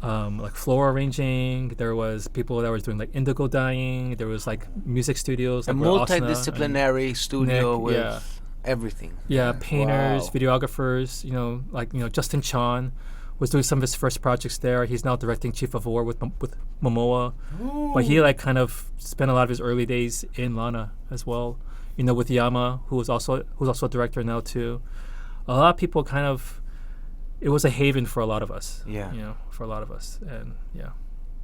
like floor arranging. There was people that were doing like indigo dyeing. There was like music studios. A Like where Asana multidisciplinary studio Nick, with yeah. everything. Yeah, painters, Wow. videographers. Justin Chan was doing some of his first projects there. He's now directing Chief of War with Momoa. But he like kind of spent a lot of his early days in Lana as well. With Yama, who's also a director now too. A lot of people kind of. It was a haven for a lot of us. Yeah. For a lot of us, and yeah.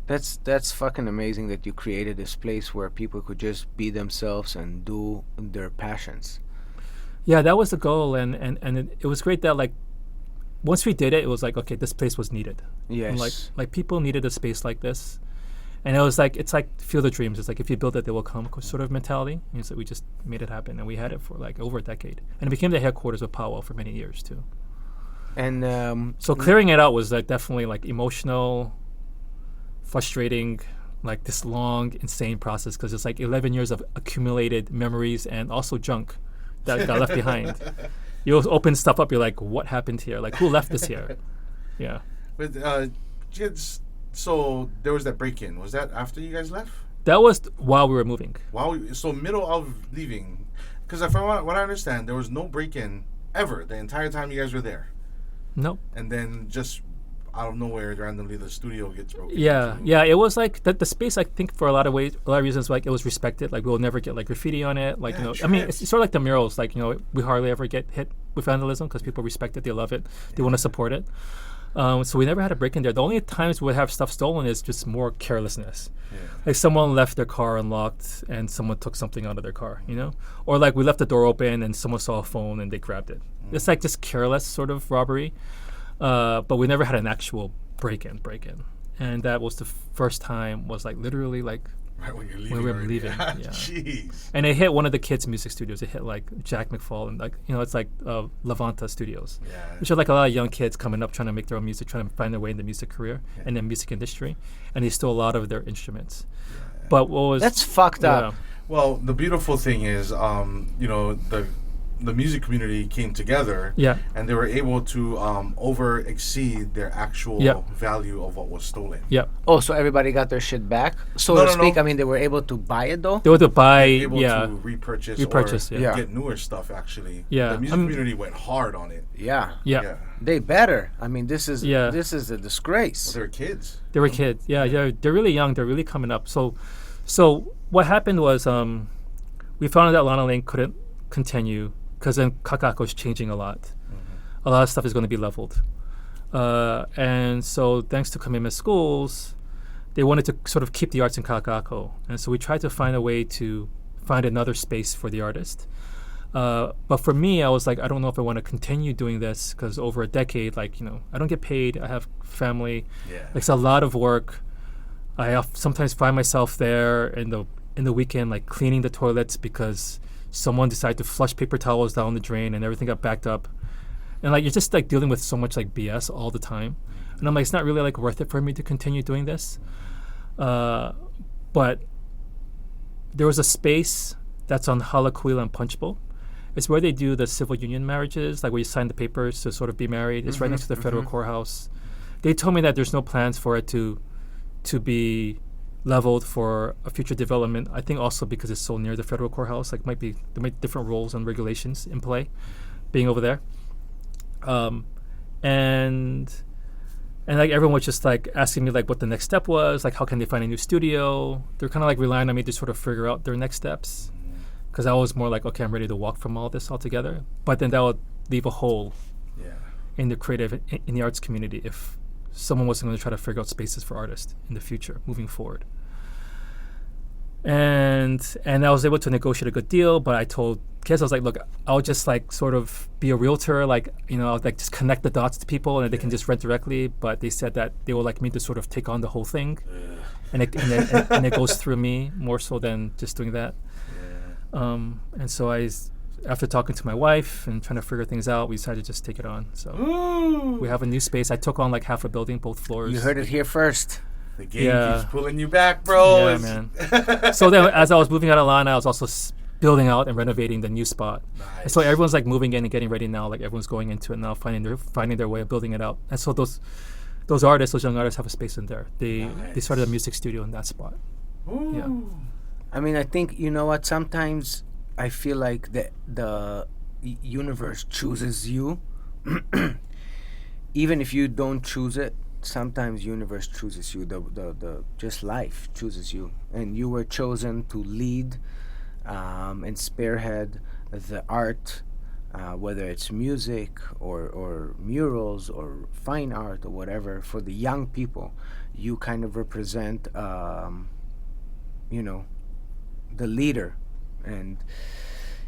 That's fucking amazing that you created this place where people could just be themselves and do their passions. Yeah, that was the goal, and it was great that like once we did it, it was like, okay, this place was needed. Yes. And like people needed a space like this, and it was like it's like Field of Dreams. It's like if you build it, they will come sort of mentality. And so we just made it happen, and we had it for like over a decade, and it became the headquarters of Powell for many years too. And So clearing it out was like definitely like emotional, frustrating, like this long, insane process because it's like 11 years of accumulated memories and also junk that got left behind. You open stuff up, you're like, what happened here? Like, who left this here? Yeah. But kids, so there was that break-in. Was that after you guys left? That was while we were moving. So middle of leaving, because from what I understand, there was no break-in ever the entire time you guys were there. Nope. And then just out of nowhere, randomly the studio gets broken. Yeah, into. yeah. It was like the space. I think for a lot of reasons, like it was respected. Like we'll never get like graffiti on it. Like Yeah, I mean, it's sort of like the murals. Like we hardly ever get hit with vandalism because people respect it. They love it. They want to support it. So we never had a break in there. The only times we would have stuff stolen is just more carelessness. Yeah. Like someone left their car unlocked and someone took something out of their car, or like we left the door open and someone saw a phone and they grabbed it. It's like just careless sort of robbery. But we never had an actual break-in. And that was the first time was like literally like Right when you're leaving. when we were already. leaving. Yeah. Yeah. Jeez. And it hit one of the kids' music studios. It hit like Jack McFall and like, it's like Levanta Studios, Yeah. which are like a lot of young kids coming up trying to make their own music, trying to find their way in the music career and the music industry. And they stole a lot of their instruments. But what was... that's fucked up. Well, the beautiful thing is, the music community came together, and they were able to over exceed their actual value of what was stolen. Yeah. Oh, so everybody got their shit back, so No, to no, speak. no. I mean, they were able to buy it though. They were to buy, Able to repurchase or yeah. get newer stuff. Actually, Yeah. the music community went hard on it. Yeah. Yeah. They better. I mean, this is a disgrace. Well, they were kids. They were kids. Yeah. They're really young. They're really coming up. So what happened was we found out that Lana Lane couldn't continue because then Kakako is changing a lot. Mm-hmm. A lot of stuff is going to be leveled. And so thanks to commitment schools, they wanted to sort of keep the arts in Kakako. And so we tried to find a way to find another space for the artist. But for me, I was like, I don't know if I want to continue doing this because over a decade, I don't get paid. I have family. Yeah. It's a lot of work. I sometimes find myself there in the weekend, like cleaning the toilets because someone decided to flush paper towels down the drain and everything got backed up. And like you're just like dealing with so much like BS all the time. And I'm like, it's not really like worth it for me to continue doing this. But there was a space that's on Halakuila and Punch Bowl. It's where they do the civil union marriages, like where you sign the papers to sort of be married. It's right next to the federal courthouse. They told me that there's no plans for it to be leveled for a future development. I think also because it's so near the federal courthouse, like there might be different rules and regulations in play being over there. And like everyone was just like asking me like what the next step was, like how can they find a new studio. They're kind of like relying on me to sort of figure out their next steps because I was more like, okay, I'm ready to walk from all this altogether. But then that would leave a hole in the creative, in the arts community if someone wasn't going to try to figure out spaces for artists in the future moving forward. And I was able to negotiate a good deal, but I told kids, I was like, look, I'll just like sort of be a realtor, like, I'll like just connect the dots to people and they can just rent directly. But they said that they would like me to sort of take on the whole thing. And it goes through me more so than just doing that. And so after talking to my wife and trying to figure things out, we decided to just take it on. So we have a new space. I took on like half a building, both floors. You heard it here first. The game keeps pulling you back, bro. Yeah, man. So then as I was moving out of Lana, I was also building out and renovating the new spot. Nice. And so everyone's like moving in and getting ready now. Like everyone's going into it now, finding their way of building it out. And so those young artists have a space in there. They started a music studio in that spot. Ooh. Yeah. I mean, I think, you know what, sometimes I feel like the universe chooses you. Even if you don't choose it, sometimes universe chooses you. The just life chooses you. And you were chosen to lead and spearhead the art, whether it's music or murals or fine art or whatever, for the young people. You kind of represent, you know, the leader. And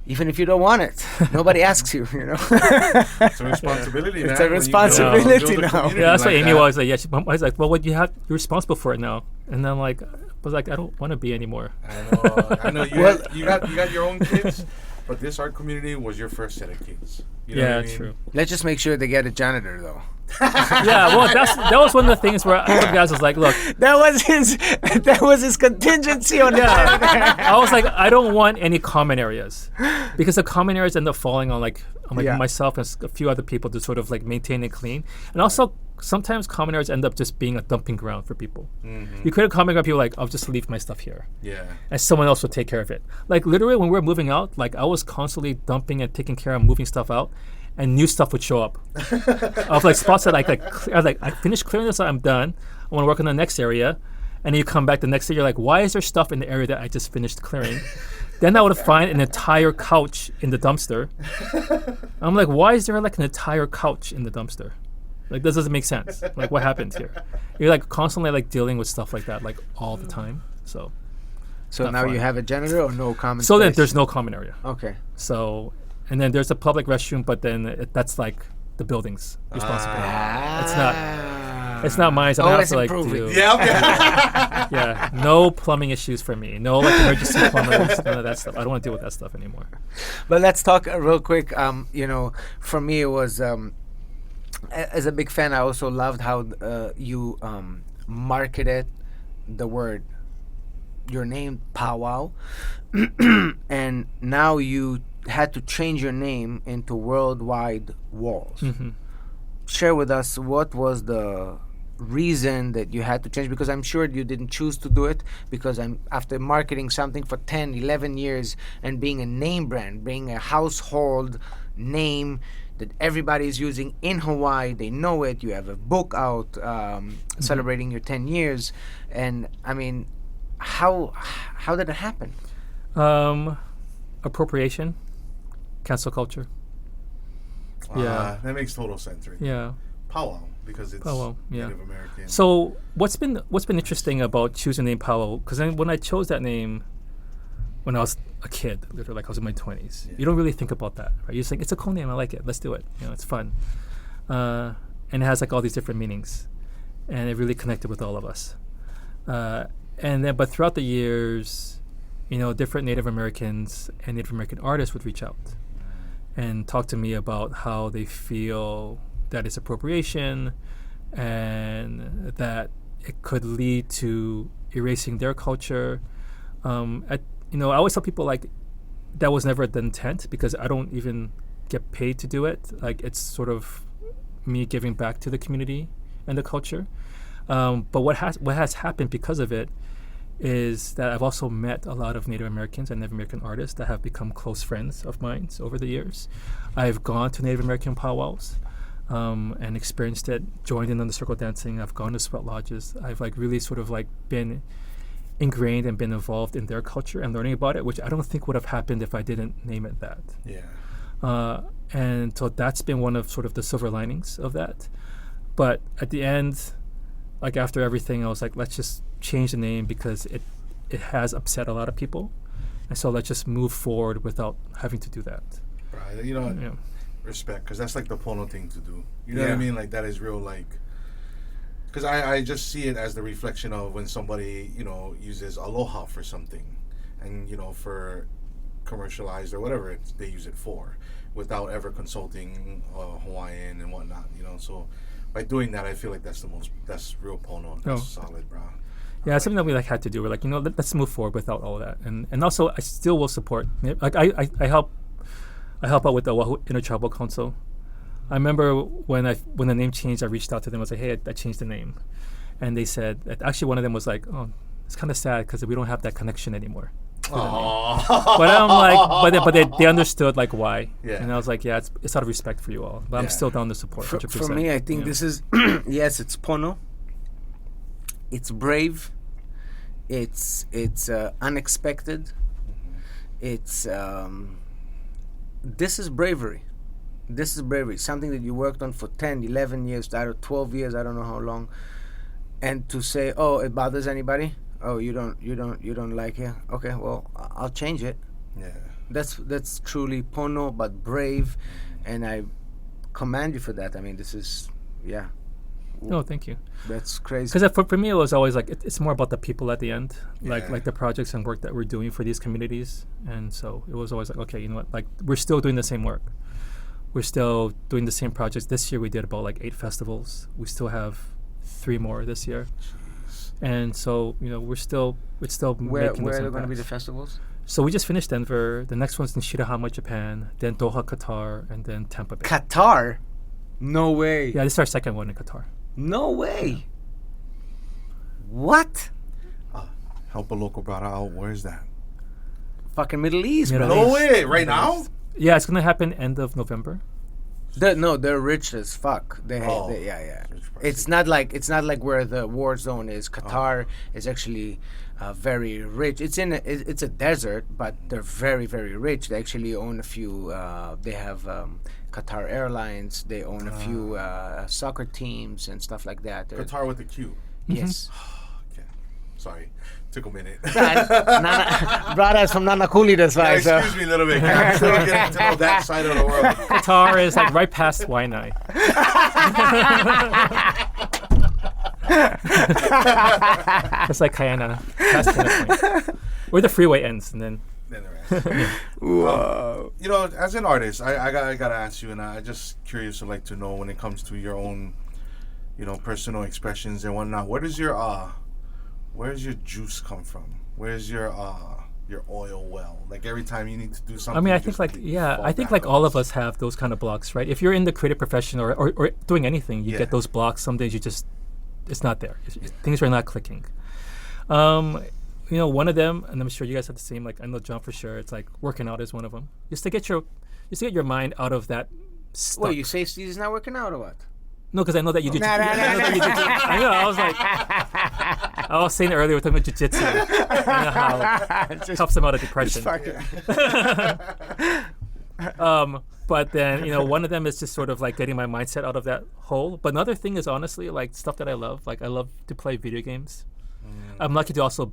even if you don't want it, nobody asks you, you know. It's a responsibility now. It's a responsibility now. Yeah, that's what Amy was like. Yeah, I was like, well, what you have, you're responsible for it now. And then I was like, I don't want to be anymore. I know. You got your own kids, but this art community was your first set of kids. You know what I mean? True. Let's just make sure they get a janitor, though. Yeah, well, that was one of the things where one of the guys was like, look, That was his contingency on that. I was like, I don't want any common areas, because the common areas end up falling on Yeah. myself and a few other people to sort of like maintain it clean. And also sometimes common areas end up just being a dumping ground for people. Mm-hmm. You create a common ground, people are like, I'll just leave my stuff here. Yeah. And someone else will take care of it. Like literally when we were moving out, like I was constantly dumping and taking care of moving stuff out, and new stuff would show up. Of like spots that I was like, I finished clearing this, I'm done. I want to work on the next area. And then you come back the next day, you're like, why is there stuff in the area that I just finished clearing? Then I would find an entire couch in the dumpster. I'm like, why is there like an entire couch in the dumpster? Like, this doesn't make sense. Like, what happened here? You're like constantly like dealing with stuff like that, like all the time. So Now fun. you have a janitor or no common So then space? there's no common area. Okay. So, and then there's a public restroom, but then that's like the building's responsibility. It's not mine. So I have to like do. Yeah. Okay. Yeah, no plumbing issues for me. No like emergency plumbers. None of that stuff. I don't want to deal with that stuff anymore. But let's talk real quick. You know, for me, it was as a big fan. I also loved how you marketed the word, your name, Powwow, and now you had to change your name into Worldwide Walls. Mm-hmm. Share with us what was the reason that you had to change, because I'm sure you didn't choose to do it, because after marketing something for 10, 11 years and being a name brand, being a household name that everybody's using in Hawaii, they know it, you have a book out celebrating your 10 years, and I mean, how did it happen? Appropriation, cancel culture. Yeah. That makes total sense, right? Yeah. Powwow, because it's Powwow, yeah. Native American. So what's been interesting about choosing the name Powwow? Because when I chose that name when I was a kid, literally like I was in my 20s, you don't really think about that, right? You just think it's a cool name, I like it, let's do it. You know, it's fun, and it has like all these different meanings, and it really connected with all of us. But throughout the years, you know, different Native Americans and Native American artists would reach out and talk to me about how they feel that it's appropriation and that it could lead to erasing their culture. I always tell people like that was never the intent, because I don't even get paid to do it. Like it's sort of me giving back to the community and the culture. But what has happened because of it is that I've also met a lot of Native Americans and Native American artists that have become close friends of mine over the years. I've gone to Native American powwows and experienced it, joined in on the circle dancing. I've gone to sweat lodges. I've like really sort of like been ingrained and been involved in their culture and learning about it, which I don't think would have happened if I didn't name it that. Yeah. And so that's been one of sort of the silver linings of that. But at the end, like after everything, I was like, let's just change the name because it has upset a lot of people. And so let's just move forward without having to do that. Right. You know, Yeah. respect, because that's like the Pono thing to do. You know what I mean? Like that is real, like, because I just see it as the reflection of when somebody, you know, uses Aloha for something and, you know, for commercialized or whatever they use it for without ever consulting Hawaiian and whatnot, you know. So by doing that, I feel like that's real Pono. That's solid, bro. Yeah, it's something that we like had to do. We're like, let's move forward without all of that, and also I still will support. Like I help out with the Oahu Intertribal Council. I remember when the name changed, I reached out to them. I was like, hey, I changed the name, and they said actually one of them was like, oh, it's kind of sad because we don't have that connection anymore. But I'm like, but they understood like why. Yeah. And I was like, yeah, it's out of respect for you all, but I'm still down to support. 100%. For me, I think this is yes, it's pono. It's brave. It's unexpected. It's this is bravery. This is bravery. Something that you worked on for 10, 11 years, 12 years, I don't know how long, and to say, oh, it bothers anybody. Oh, you don't like it. Okay, well, I'll change it. Yeah. That's truly pono, but brave, and I commend you for that. I mean, this is No, thank you. That's crazy. Because for me, it was always like it's more about the people at the end, Yeah. like the projects and work that we're doing for these communities, and so it was always like, okay, you know what, like we're still doing the same work, we're still doing the same projects. This year we did about like 8 festivals. We still have 3 more this year, and so we're still Where making are those there going to be the impacts. festivals? So we just finished Denver. The next one's in Shirahama, Japan, then Doha, Qatar, and then Tampa Bay. Qatar? No way. Yeah, this is our second one in Qatar. No way. What? Help a local brother out. Where's that? Fucking Middle East, Middle bro. No way. Right now? Yeah, it's gonna happen end of November. They're rich as fuck. Oh. Yeah. Rich It's not like where the war zone is. Qatar is actually very rich. It's it's a desert, but they're very, very rich. They actually own a few. They have Qatar Airlines. They own a few soccer teams and stuff like that. Qatar with the Q. Yes. Okay. Sorry. Took a minute. Brothers from Nanakuli, that's why. Excuse me a little bit. I'm still getting to know that side of the world. Qatar is like right past Waianae. It's like Kayana, past Kayana Point, where the freeway ends, and then. Then the rest. Whoa. As an artist, I gotta ask you, and I just curious to like to know when it comes to your own, personal expressions and whatnot. Where's your juice come from? Where's your oil well? Like every time you need to do something. I mean, I think like all of us have those kind of blocks, right? If you're in the creative profession or doing anything, you get those blocks. Some days it's not there. Things are not clicking. One of them, and I'm sure you guys have the same. Like I know John for sure. It's like working out is one of them. Just to get your mind out of that stuff. Wait, you say Steezy's not working out or what? No, because I know that you do. I know. I was like, I was saying it earlier. We're talking about jiu-jitsu. How it helps them out of depression. But then one of them is just sort of like getting my mindset out of that hole. But another thing is honestly like stuff that I love. Like I love to play video games. I'm lucky to also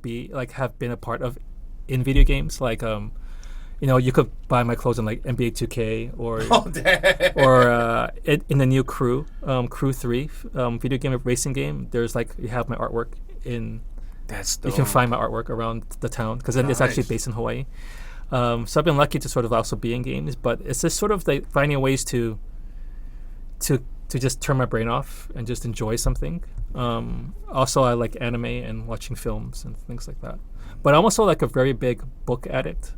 have been a part of in video games. Like you could buy my clothes in like NBA 2K or in the new Crew 3 video game racing game. There's like you have my artwork in. That's dope. You can find my artwork around the town because it's actually based in Hawaii. So I've been lucky to sort of also be in games, but it's just sort of like finding ways to just turn my brain off and just enjoy something. Also, I like anime and watching films and things like that. But I'm also like a very big book addict.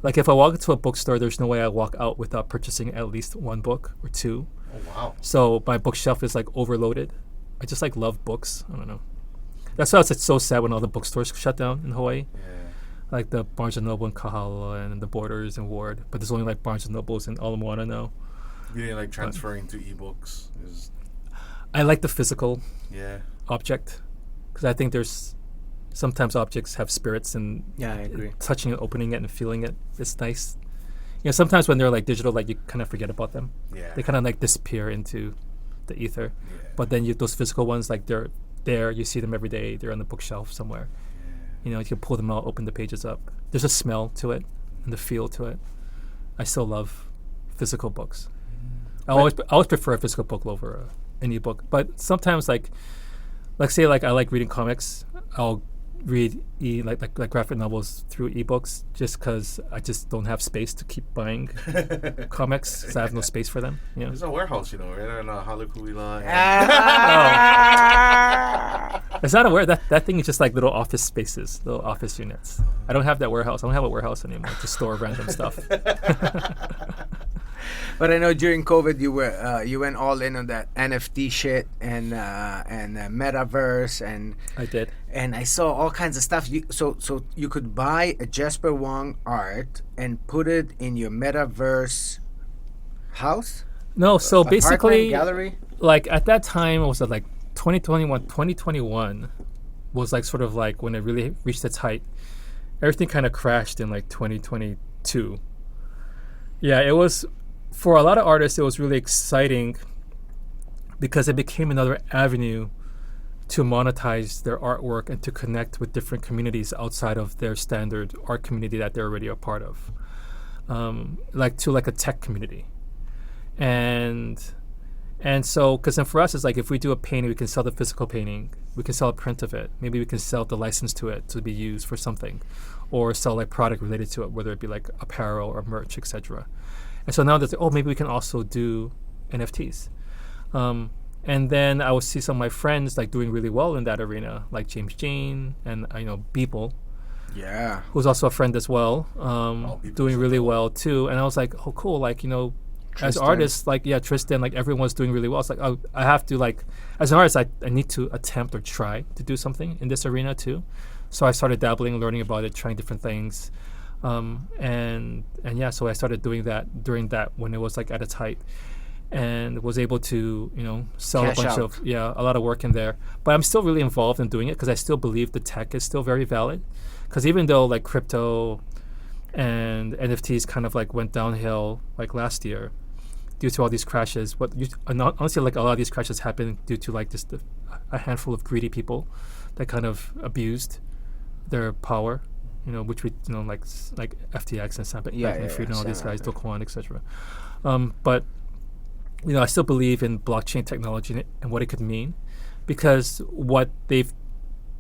Like if I walk into a bookstore, there's no way I walk out without purchasing at least 1 book or 2. Oh wow! So my bookshelf is like overloaded. I just like love books. I don't know. That's why it's so sad when all the bookstores shut down in Hawaii. Yeah. Like the Barnes & Noble in Kahala and the Borders and Ward. But there's only like Barnes & Nobles in Ala Moana now. You didn't like transferring to ebooks? I like the physical Yeah. object because I think there's sometimes objects have spirits and Yeah, I agree. touching it, opening it, and feeling it. It's nice. Sometimes when they're like digital, like you kind of forget about them. Yeah. They kind of like disappear into the ether. Yeah. But then those physical ones, like they're there. You see them every day. They're on the bookshelf somewhere. You can pull them out, open the pages up. There's a smell to it and the feel to it. I still love physical books. I always prefer a physical book over an ebook. But sometimes, like say I like reading comics, I'll read like graphic novels through ebooks just because I just don't have space to keep buying comics. 'Cause I have no space for them. There's a warehouse, right in Halakuila. It's not a warehouse. That thing is just like little office spaces, little office units. I don't have that warehouse. I don't have a warehouse anymore to store random stuff. But I know during COVID you went all in on that NFT shit and metaverse and I did. And I saw all kinds of stuff. So you could buy a Jasper Wong art and put it in your metaverse house? No, so Apartment, basically, gallery? like at that time, it was like 2021 was like sort of like when it really reached its height. Everything kind of crashed in like 2022. Yeah, it was, for a lot of artists, it was really exciting because it became another avenue to monetize their artwork and to connect with different communities outside of their standard art community that they're already a part of, like to like a tech community. And so, because then for us, it's like if we do a painting, we can sell the physical painting, we can sell a print of it, maybe we can sell the license to it to be used for something, or sell like product related to it, whether it be like apparel or merch, etc. And so now there's maybe we can also do NFTs. And then I would see some of my friends like doing really well in that arena, like James Jane and Beeple, who's also a friend as well, doing really well too. And I was like, oh cool, like Tristan. As artists, like Tristan, like everyone's doing really well. It's like I have to, like, as an artist, I need to attempt or try to do something in this arena too. So I started dabbling, learning about it, trying different things, and so I started doing that during that when it was like at its height, and was able to sell Cash a bunch out. of a lot of work in there. But I'm still really involved in doing it because I still believe the tech is still very valid. Because even though like crypto and NFTs kind of like went downhill like last year, due to all these crashes, honestly, like a lot of these crashes happened due to like just a handful of greedy people that kind of abused their power, which we like FTX and Sam Bankman-Fried and all these guys, Do Kwon, etc. But I still believe in blockchain technology and what it could mean, because what they've,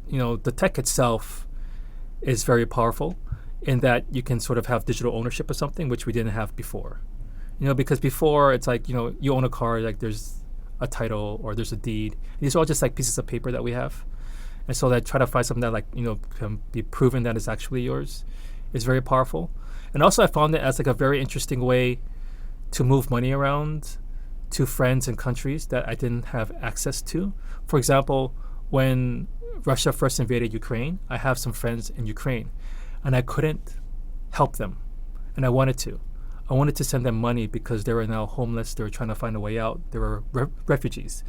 the tech itself is very powerful in that you can sort of have digital ownership of something, which we didn't have before. Because before it's like, you own a car, like there's a title or there's a deed. These are all just like pieces of paper that we have. And so that try to find something that like, can be proven that is actually yours is very powerful. And also I found it as like a very interesting way to move money around to friends and countries that I didn't have access to. For example, when Russia first invaded Ukraine, I have some friends in Ukraine and I couldn't help them. And I wanted to. I wanted to send them money because they were now homeless. They were trying to find a way out. They were refugees.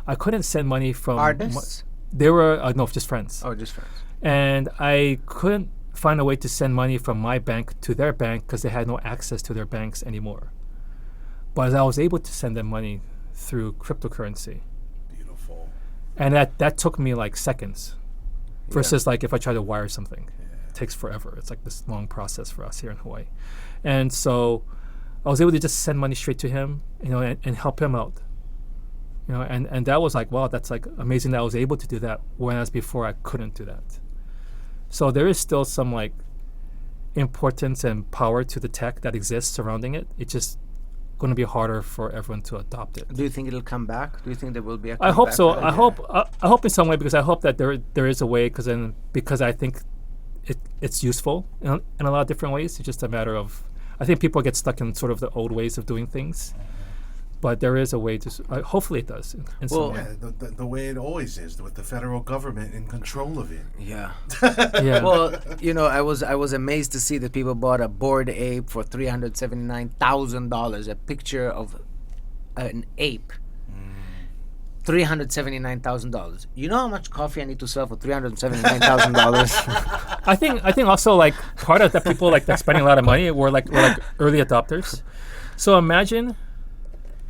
I couldn't send money from artists. They were no, just friends. Oh, just friends. And I couldn't find a way to send money from my bank to their bank because they had no access to their banks anymore. But I was able to send them money through cryptocurrency. Beautiful. And that took me like seconds, versus like if I try to wire something. It takes forever. It's like this long process for us here in Hawaii. And so I was able to just send money straight to him, and help him out. And that was like, wow, that's like amazing that I was able to do that, whereas before I couldn't do that. So there is still some like importance and power to the tech that exists surrounding it. It's just going to be harder for everyone to adopt it. Do you think it'll come back? Do you think there will be a I hope comeback? so. I hope in some way, because I hope that there is a way, because I think it's useful in a lot of different ways. It's just a matter of, I think people get stuck in sort of the old ways of doing things, but there is a way to. Hopefully, it does. In some way. The way it always is, with the federal government in control of it. Yeah. Yeah. Well, I was amazed to see that people bought a Bored Ape for $379,000. A picture of an ape. $379,000. You know how much coffee I need to sell for $379,000? I think also like part of that people like that spending a lot of money were like early adopters. So imagine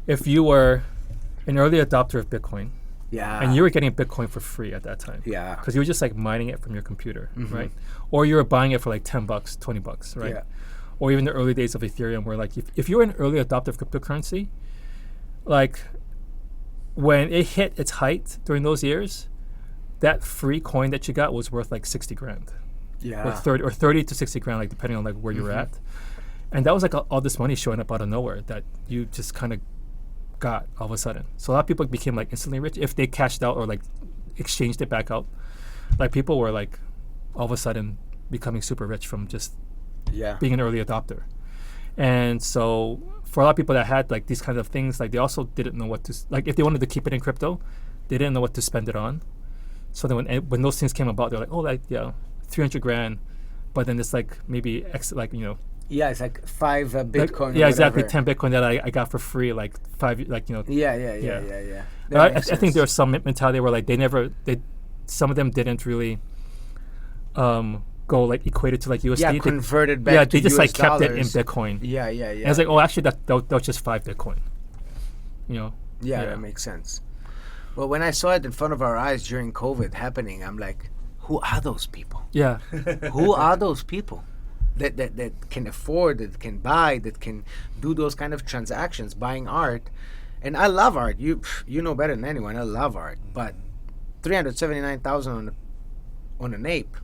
if you were an early adopter of Bitcoin. Yeah. And you were getting Bitcoin for free at that time. Yeah. Because you were just like mining it from your computer, right? Or you were buying it for like $10, $20, right? Yeah. Or even the early days of Ethereum, where like if you were an early adopter of cryptocurrency, like when it hit its height during those years, that free coin that you got was worth like 60 grand. Yeah. Or 30 to 60 grand, like depending on like where you're at. And that was like all this money showing up out of nowhere that you just kind of got all of a sudden. So a lot of people became like instantly rich if they cashed out or like exchanged it back out. Like people were like all of a sudden becoming super rich from just Yeah. being an early adopter. And so for a lot of people that had like these kinds of things, like they also didn't know what to like if they wanted to keep it in crypto, they didn't know what to spend it on. So then when those things came about, they're like, oh, like 300 grand, but then it's like maybe Yeah, it's like 5 Bitcoin. yeah, or exactly, whatever. 10 Bitcoin that I got for free, like 5, like Yeah. Yeah. That I makes think sense. there was some mentality where like some of them didn't really go like equated to like USD. Yeah, They- converted back yeah, to they just US like kept it in dollars. Bitcoin. Yeah. And it's like, oh, actually that was just 5 Bitcoin. Yeah, Yeah. that makes sense. Well, when I saw it in front of our eyes during COVID happening, I'm like, who are those people? Yeah. Who are those people that can afford, that can buy, that can do those kind of transactions, buying art? And I love art. You know better than anyone. I love art, but 379,000 on an ape.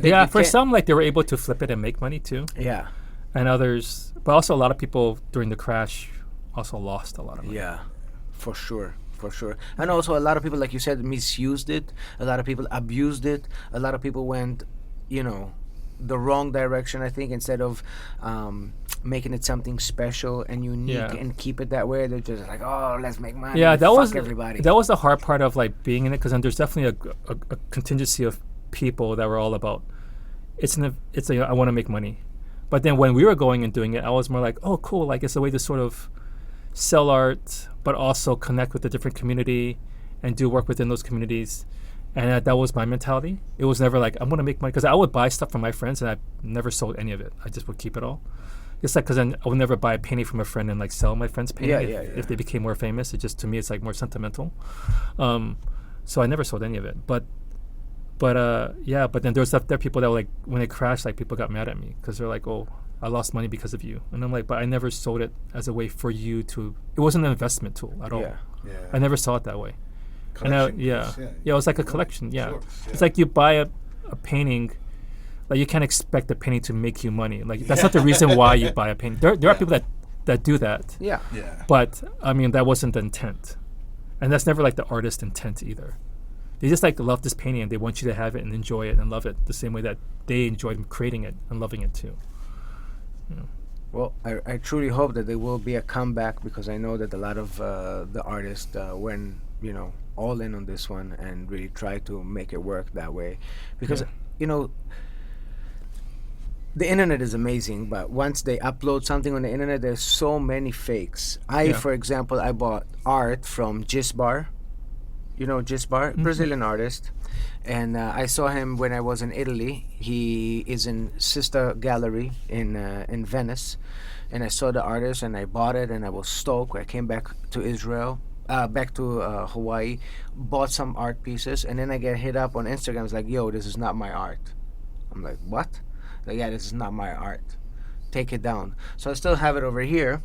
Yeah, you for can't- some, like they were able to flip it and make money too, Yeah, and others, but also a lot of people during the crash also lost a lot of money. yeah, for sure. And also a lot of people, like you said, misused it. A lot of people abused it. A lot of people went, the wrong direction. I think instead of making it something special and unique Yeah. and keep it that way, they're just like, oh, let's make money. Yeah, that Fuck was everybody. that was the hard part of like being in it, because then there's definitely a contingency of people that were all about I want to make money. But then when we were going and doing it, I was more like, oh, cool, like it's a way to sort of sell art, but also connect with the different community and do work within those communities. And that was my mentality. It was never like, I'm going to make money, because I would buy stuff from my friends and I never sold any of it. I just would keep it all. It's like, because then I would never buy a painting from a friend and like sell my friend's painting if they became more famous. It just, to me, it's like more sentimental. So I never sold any of it. But then there are people that were like, when it crashed, like people got mad at me because they're like, oh, I lost money because of you. And I'm like, but I never sold it as a way for you to, it wasn't an investment tool at all. Yeah. I never saw it that way. Collection piece, It was like a collection. Yeah. Sure, It's like you buy a painting, like you can't expect the painting to make you money. Like that's not the reason why you buy a painting. There are people that do that. Yeah. Yeah. But I mean, that wasn't the intent. And that's never like the artist's intent either. They just like love this painting and they want you to have it and enjoy it and love it the same way that they enjoyed creating it and loving it too. Well, I truly hope that there will be a comeback, because I know that a lot of the artists went, all in on this one and really try to make it work that way. Because, the internet is amazing, but once they upload something on the internet, there's so many fakes. For example, I bought art from Jasper. You know Jasper, Brazilian artist. And I saw him when I was in Italy. He is in Sister Gallery in Venice. And I saw the artist and I bought it and I was stoked. I came back to Israel, back to Hawaii, bought some art pieces. And then I get hit up on Instagram. It's like, yo, this is not my art. I'm like, what? Like, yeah, this is not my art. Take it down. So I still have it over here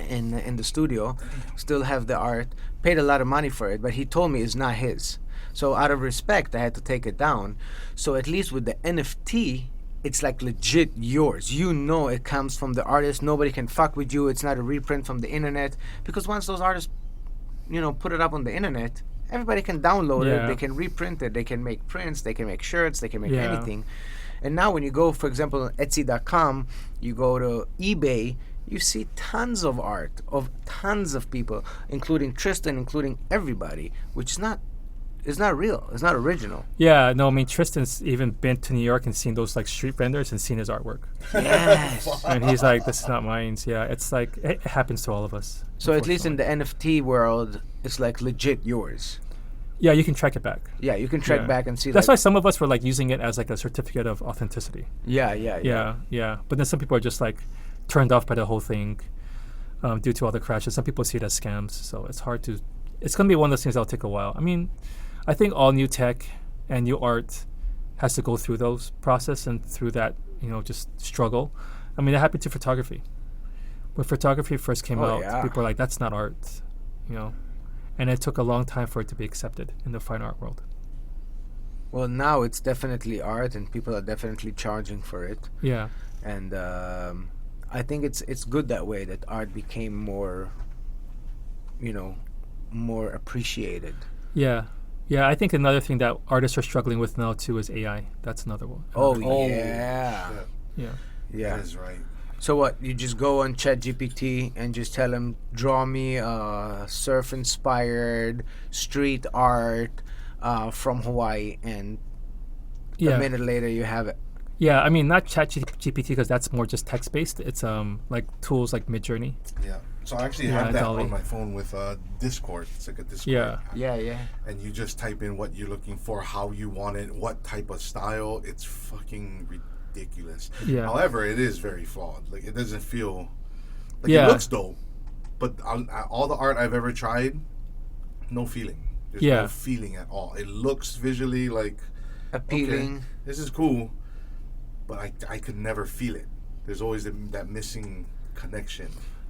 in the studio. Still have the art. Paid a lot of money for it, but he told me it's not his. So out of respect, I had to take it down. So at least with the NFT, it's like legit yours. It comes from the artist. Nobody can fuck with you. It's not a reprint from the internet. Because once those artists, put it up on the internet, everybody can download it. They can reprint it. They can make prints. They can make shirts. They can make anything. And now when you go, for example, on Etsy.com, you go to eBay, you see tons of art of tons of people, including Tristan, including everybody, which is not real. It's not original. Yeah, no, I mean, Tristan's even been to New York and seen those like street vendors and seen his artwork. Yes. And he's like, this is not mine. Yeah, it's like, it happens to all of us. So at least in the NFT world, it's like legit yours. Yeah, you can track it back. Yeah, you can track back and see. That's why some of us were like using it as like a certificate of authenticity. Yeah. But then some people are just like turned off by the whole thing due to all the crashes. Some people see it as scams. So it's hard to, it's going to be one of those things that'll take a while. I mean, I think all new tech and new art has to go through those process and through that, just struggle. I mean, that happened to photography. When photography first came out, people were like, that's not art, And it took a long time for it to be accepted in the fine art world. Well, now it's definitely art, and people are definitely charging for it. Yeah. And I think it's good that way, that art became more, more appreciated. Yeah. Yeah, I think another thing that artists are struggling with now too is AI. That's another one. Oh, Another- yeah. yeah. Yeah. That is right. So what? You just go on ChatGPT and just tell him, draw me surf-inspired street art from Hawaii, and a Yeah. minute later you have it. Yeah, I mean, not ChatGPT because that's more just text-based. It's like tools like Midjourney. Yeah. So I actually Yeah, have that Dolly. on my phone with Discord. It's like a Discord. Yeah. app. Yeah. And you just type in what you're looking for, how you want it, what type of style. It's fucking ridiculous. Yeah. However, it is very flawed. Like, it doesn't feel like Yeah. it looks dope, but all the art I've ever tried, no feeling. There's Yeah. no feeling at all. It looks visually like Appealing. okay, this is cool, but I could never feel it. There's always that missing connection.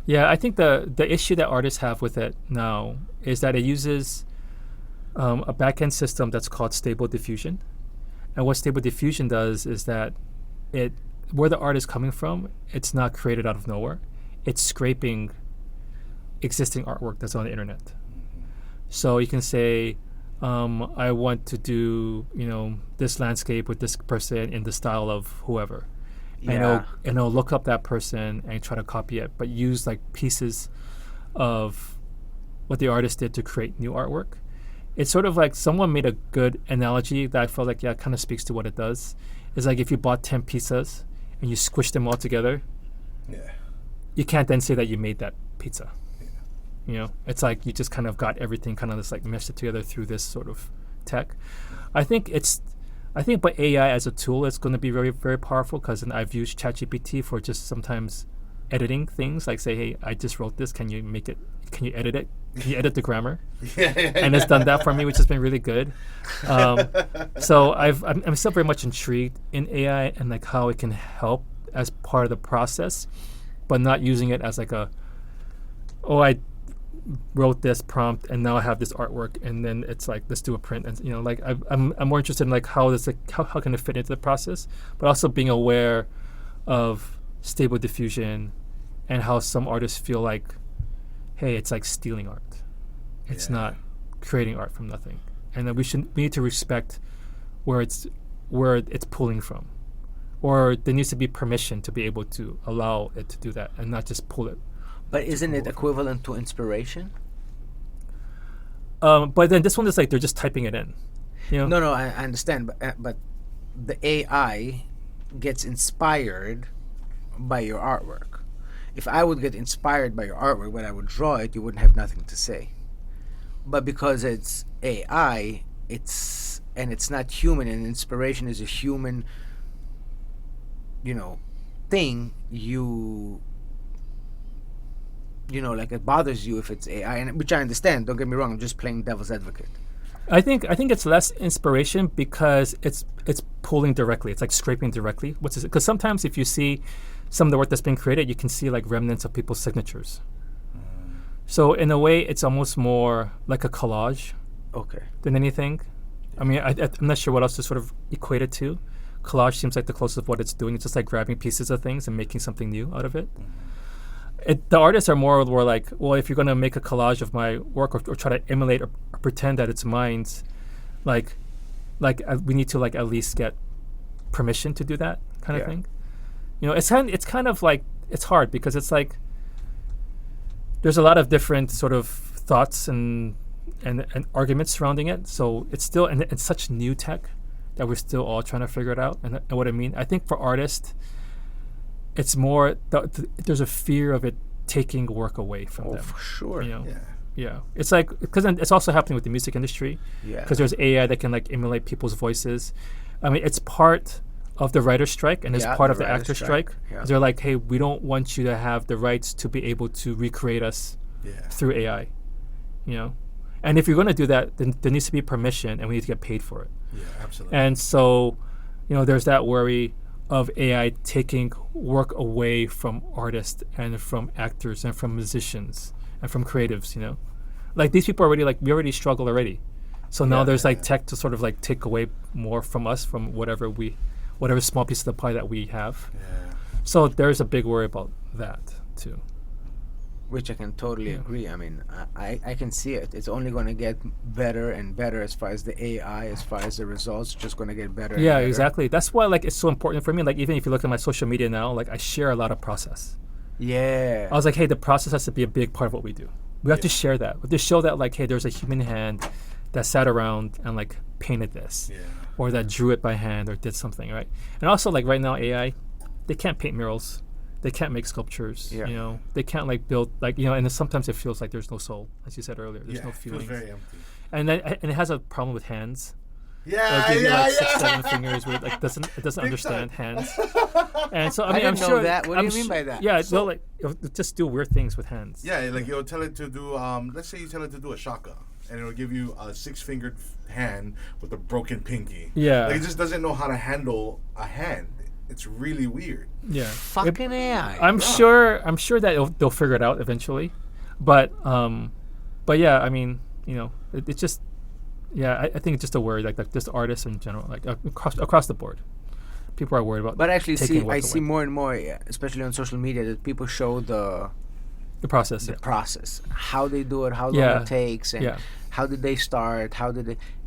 Yeah, I think the issue that artists have with it now is that it uses a back-end system that's called Stable Diffusion. And what Stable Diffusion does is that where the art is coming from, it's not created out of nowhere. It's scraping existing artwork that's on the internet. So you can say, I want to do, this landscape with this person in the style of whoever. Yeah. And I'll look up that person and try to copy it, but use like pieces of what the artist did to create new artwork. It's sort of like someone made a good analogy that I felt like, kind of speaks to what it does. It's like if you bought 10 pizzas and you squish them all together, Yeah. you can't then say that you made that pizza. It's like you just kind of got everything kind of just like meshed it together through this sort of tech. I think but AI as a tool is going to be very, very powerful because I've used ChatGPT for just sometimes editing things, like say, hey, I just wrote this. Can you make it? Can you edit it? Can you edit the grammar? And it's done that for me, which has been really good. So I'm still very much intrigued in AI and like how it can help as part of the process, but not using it as like I wrote this prompt and now I have this artwork and then it's like let's do a print, and like I'm more interested in like how can it fit into the process, but also being aware of Stable Diffusion and how some artists feel like, hey, it's like stealing art. It's not creating art from nothing, and that we need to respect where it's pulling from, or there needs to be permission to be able to allow it to do that and not just pull it. But isn't it equivalent to inspiration? But then this one is like they're just typing it in. No, I understand, but the AI gets inspired by your artwork. If I would get inspired by your artwork, when I would draw it, you wouldn't have nothing to say. But because it's AI, it's not human, and inspiration is a human, thing. Like it bothers you if it's AI, and which I understand. Don't get me wrong. I'm just playing devil's advocate. I think it's less inspiration because it's pulling directly. It's like scraping directly. What's it? Because sometimes if you see some of the work that's been created, you can see like remnants of people's signatures. So in a way, it's almost more like a collage Okay. than anything. I mean, I'm not sure what else to sort of equate it to. Collage seems like the closest of what it's doing. It's just like grabbing pieces of things and making something new out of it. The artists are more like, well, if you're going to make a collage of my work or try to emulate or pretend that it's mine, we need to like at least get permission to do that kind of thing. It's kind of like, it's hard because it's like there's a lot of different sort of thoughts and arguments surrounding it. So it's still and it's such new tech that we're still all trying to figure it out. And what I mean, I think for artists, it's more there's a fear of it taking work away from them. For sure. Yeah. It's like because it's also happening with the music industry. Yeah. Because there's AI that can like emulate people's voices. I mean, it's part of the writer's strike and it's part of the actor's strike. Yeah. They're like, hey, we don't want you to have the rights to be able to recreate us through AI. And if you're going to do that, then there needs to be permission and we need to get paid for it. Yeah, absolutely. And so, there's that worry of AI taking work away from artists and from actors and from musicians and from creatives, Like these people already we already struggle already. So now there's like tech to sort of like take away more from us, from whatever small piece of the pie that we have. Yeah. So there's a big worry about that too. Which I can totally agree. I mean, I can see it. It's only going to get better and better as far as the AI, as far as the results, just going to get better. Yeah, and better. exactly. That's why like it's so important for me. Like even if you look at my social media now, like I share a lot of process. Yeah. I was like, hey, the process has to be a big part of what we do. We have to share that. We have to show that like, hey, there's a human hand that sat around and like painted this, or that drew it by hand or did something, right? And also like right now AI, they can't paint murals. They can't make sculptures, you know. They can't like build like, you know, and sometimes it feels like there's no soul, as you said earlier. There's no feelings. It feels very empty. And then and it has a problem with hands. Yeah, Like, like 6, 7 fingers where it doesn't understand hands. And so I mean, didn't I'm know sure that. What do I'm you mean by that? Yeah, so, it'll just do weird things with hands. Yeah, like you'll tell it to do. Let's say you tell it to do a shaka, and it'll give you a 6-fingered hand with a broken pinky. Yeah, like it just doesn't know how to handle a hand. It's really weird. Yeah, Fucking AI. I'm sure that they'll figure it out eventually, but yeah, I mean, you know, it's just, yeah, I think it's just a worry, like just artists in general, like across the board, people are worried about. But actually, I see away. more and more, especially on social media, that people show the process, process, how they do it, how long it takes, and how did they start,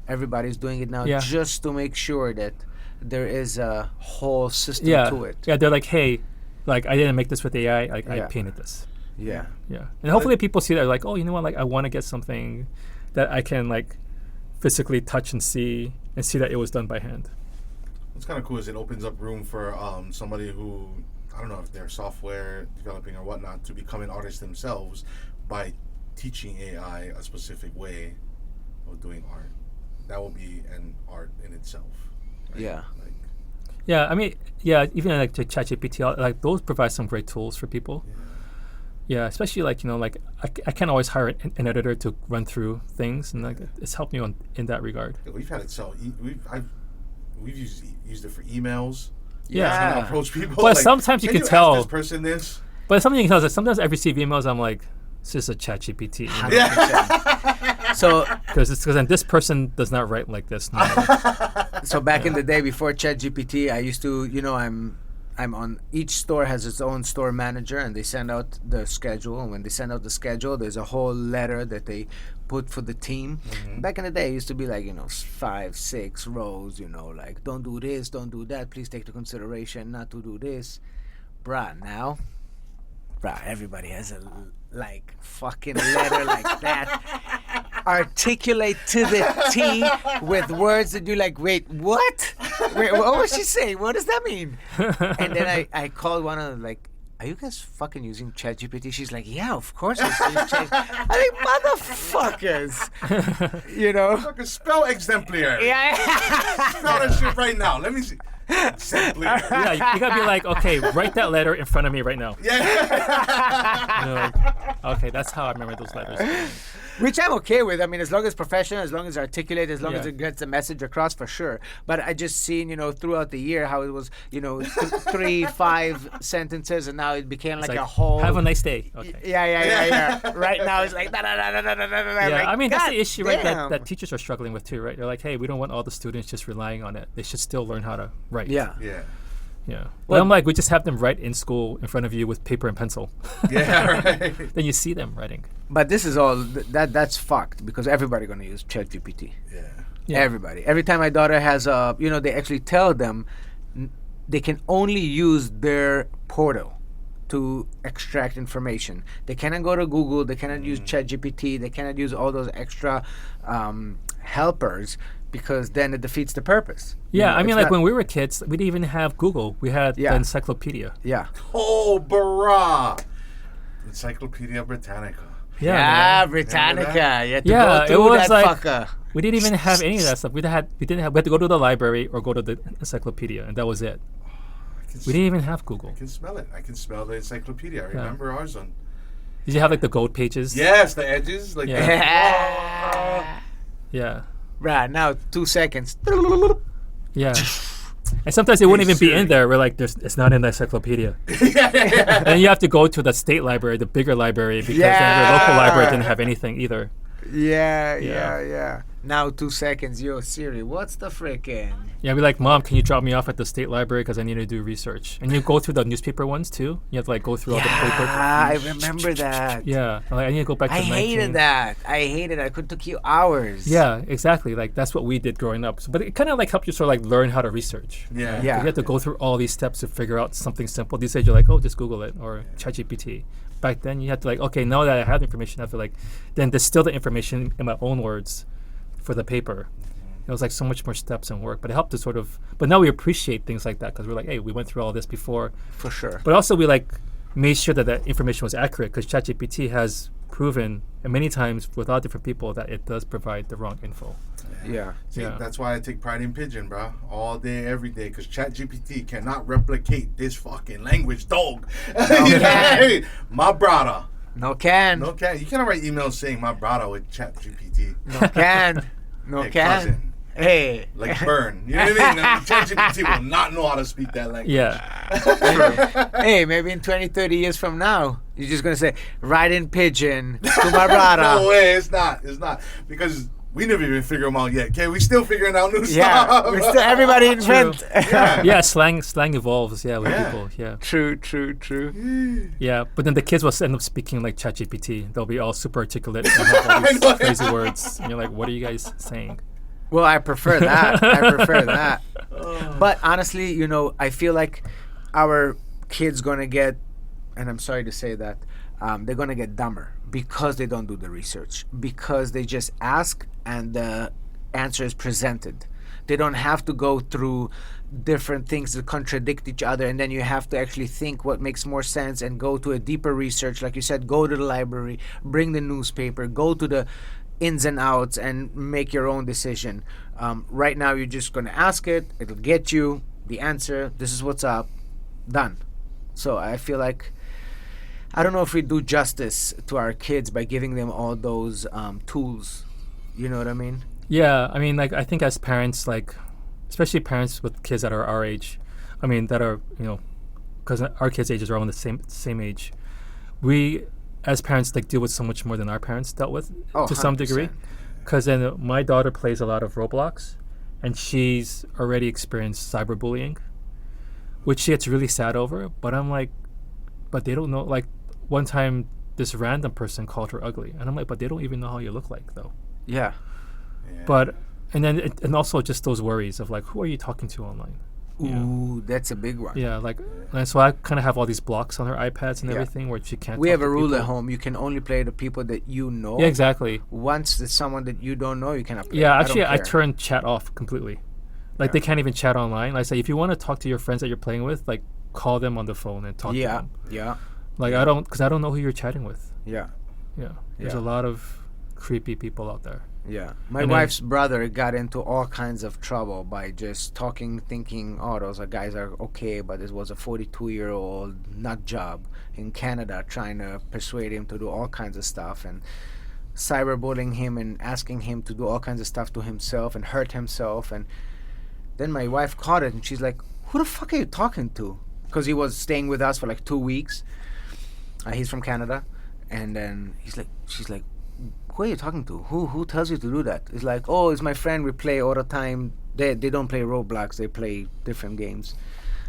everybody's doing it now, just to make sure that there is a whole system to it. Yeah, they're like, hey, like I didn't make this with AI, like I painted this. Yeah. And hopefully people see that, like, oh, you know what, like I want to get something that I can like physically touch and see that it was done by hand. What's kind of cool is it opens up room for somebody who, I don't know if they're software developing or whatnot, to become an artist themselves by teaching AI a specific way of doing art. That will be an art in itself. Right? Yeah. Like, yeah, I mean, yeah, even like to ChatGPT, like those provide some great tools for people. Yeah, especially like, you know, like I can't always hire an editor to run through things, and like it's helped me in that regard. Yeah, we've had it so we've used it for emails. Yeah, trying to approach people. But like, sometimes you can can tell ask this person this. But something you can tell is that sometimes I receive emails, I'm like, it's just a ChatGPT. So because this person does not write like this. So back in the day before ChatGPT, I used to, you know, I'm on, each store has its own store manager, and they send out the schedule. And when they send out the schedule, there's a whole letter that they put for the team. Back in the day, it used to be like, you know, 5, 6 rows, you know, like, don't do this, don't do that. Please take into consideration not to do this. Bruh, everybody has a, like, fucking letter like that. Articulate to the T with words that you're like, wait, what? Wait, what was she saying? What does that mean? And then I called one of them, like, are you guys fucking using ChatGPT? She's like, yeah, of course. I think motherfuckers. You know? Fucking spell exemplary. Yeah. Spell that shit right now. Let me see. Exemplary. Yeah, you gotta be like, okay, write that letter in front of me right now. Yeah. You know, like, okay, that's how I remember those letters. Which I'm okay with. I mean, as long as professional, as long as articulate, as long as Yeah. it gets the message across, for sure. But I just seen, you know, throughout the year how it was, you know, 3, 5 sentences, and now it became It's like a whole. Have a nice day. Okay. Yeah. Right now it's like, Yeah, I mean, that's the issue, right? damn. That teachers are struggling with too, right? They're like, hey, we don't want all the students just relying on it. They should still learn how to write. Yeah. Yeah. Yeah. Well, I'm like, we just have them write in school in front of you with paper and pencil. Yeah, right. Then you see them writing. But this is all that's fucked, because everybody gonna use ChatGPT. Yeah. Everybody. Every time my daughter has a, you know, they actually tell them they can only use their portal to extract information. They cannot go to Google. They cannot use ChatGPT. They cannot use all those extra helpers, because then it defeats the purpose. Yeah, You know, I mean, it's like not- when we were kids, we didn't even have Google. We had the encyclopedia. Yeah. Oh, barah. Encyclopedia Britannica. Yeah, Yeah, man. Britannica. You had to Yeah, go it through was that like- fucker. We didn't even have any of that stuff. We had to go to the library or go to the encyclopedia, and that was it. We didn't even have Google. I can smell it. I can smell the encyclopedia. I remember ours on. Did you have like the gold pages? Yes, the edges. Like Yeah. Yeah. Right, now 2 seconds. Yeah. And sometimes it wouldn't even be in serious? there. We're like, it's not in the encyclopedia. And you have to go to the state library, the bigger library, because then your local library didn't have anything either. Yeah. Now 2 seconds. Yo, Siri, what's the frickin'? Yeah, be like, Mom, can you drop me off at the state library because I need to do research? And you go through the newspaper ones too. You have to like go through all the paper. I remember that. Yeah, like, I need to go back to I 19. hated that. I hated it. It could took you hours. Yeah, exactly. Like that's what we did growing up. So, but it kind of like helped you sort of like learn how to research. Yeah. Yeah. You have to go through all these steps to figure out something simple. These days you're like, oh, just Google it or ChatGPT. Back then you had to like, okay, now that I have the information, I have to like then distill the information in my own words for the paper. It was like so much more steps and work, but it helped to sort of. But now we appreciate things like that because we're like, hey, we went through all this before. For sure. But also we like made sure that that information was accurate because ChatGPT has proven, and many times with all different people, that it does provide the wrong info. Yeah. See, Yeah. that's why I take pride in Pigeon, bro. All day, every day. Because ChatGPT cannot replicate this fucking language, dog. Hey, my brother. No can. No can. You cannot write emails saying my brother with ChatGPT. No can. No Hey, can. cousin. Hey. Like burn. You know what I mean? ChatGPT will not know how to speak that language. Yeah. Hey, maybe in 20, 30 years from now, you're just going to say, write in pigeon to my brother. No way, it's not. It's not. Because we never even figure them out yet. Okay, we still figuring out new Yeah, stuff. we're still, everybody invent. Yeah. Yeah, slang evolves. Yeah, with Yeah. people. Yeah, True. yeah. But then the kids will end up speaking like ChatGPT. They'll be all super articulate and have all these know. crazy words, and you're like, what are you guys saying? Well, I prefer that. But honestly, you know, I feel like our kids going to get, and I'm sorry to say that, they're going to get dumber because they don't do the research, because they just ask and the answer is presented. They don't have to go through different things that contradict each other, and then you have to actually think what makes more sense and go to a deeper research. Like you said, go to the library, bring the newspaper, go to the ins and outs and make your own decision. Right now, you're just going to ask it. It'll get you the answer. This is what's up. Done. So I feel like I don't know if we do justice to our kids by giving them all those tools. You know what I mean? Yeah, I mean, like I think as parents, like especially parents with kids that are our age, I mean that are because our kids' ages are around the same age. We as parents like deal with so much more than our parents dealt with to some 100%. degree. Because then my daughter plays a lot of Roblox, and she's already experienced cyberbullying, which she gets really sad over. But I'm like, but they don't know. Like one time, this random person called her ugly, and I'm like, but they don't even know how you look like though. Yeah. Yeah. But and then and also just those worries of like, who are you talking to online? Ooh, that's a big one. Yeah, like, and so I kind of have all these blocks on her iPads and Yeah. everything where she can't. We talk have a to rule at people. home. You can only play the people that you know. Yeah, exactly. Once it's someone that you don't know, you cannot play. Yeah, I actually, don't I care. turned chat off completely. Like, they can't even chat online. I say, if you want to talk to your friends that you're playing with, like, call them on the phone and talk to Yeah, them. yeah, Like, because I don't know who you're chatting with. yeah, Yeah. There's Yeah. a lot of creepy people out there. yeah. My And then- wife's brother got into all kinds of trouble by just talking, thinking, oh, those guys are okay, but this was a 42-year-old nut job in Canada trying to persuade him to do all kinds of stuff and cyberbullying him and asking him to do all kinds of stuff to himself and hurt himself. And then my wife caught it and she's like, who the fuck are you talking to? Because he was staying with us for like 2 weeks. He's from Canada. And then she's like, who are you talking to? Who tells you to do that? It's like, oh, it's my friend. We play all the time. They don't play Roblox. They play different games.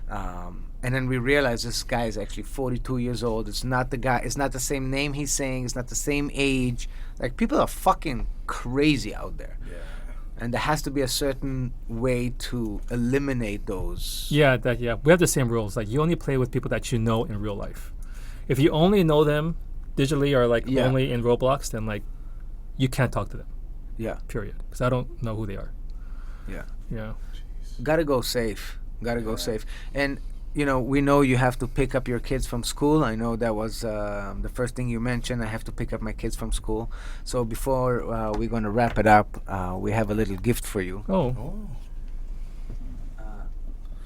And then we realize this guy is actually 42 years old. It's not the guy. It's not the same name he's saying. It's not the same age. Like, people are fucking crazy out there. Yeah. And there has to be a certain way to eliminate those. Yeah, we have the same rules. Like, you only play with people that you know in real life. If you only know them digitally or like Yeah. only in Roblox, then like you can't talk to them. Yeah, Period. Because I don't know who they are. yeah. Yeah. Gotta go safe. Go safe. And we know you have to pick up your kids from school. I know that was the first thing you mentioned. I have to pick up my kids from school. So before we're gonna wrap it up, we have a little gift for you. Oh. Oh.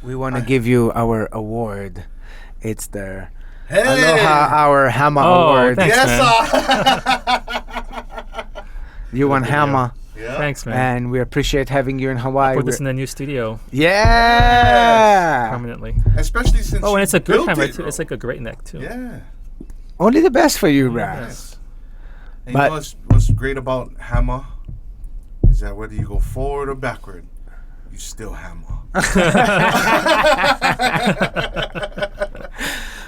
We want to give you our award. It's the Hey! Aloha Our Hammer Oh, Award. thanks, Yes, man. You won Hammer, Yeah. Thanks, man. and we appreciate having you in Hawaii. Put this in the new studio Yeah. permanently. Especially since Oh, and you it's a good built hammer it, too. bro. It's like a great neck too. Yeah. Only the best for you, Brad. Yes. And But- you know what's great about hammer is that whether you go forward or backward, you still hammer.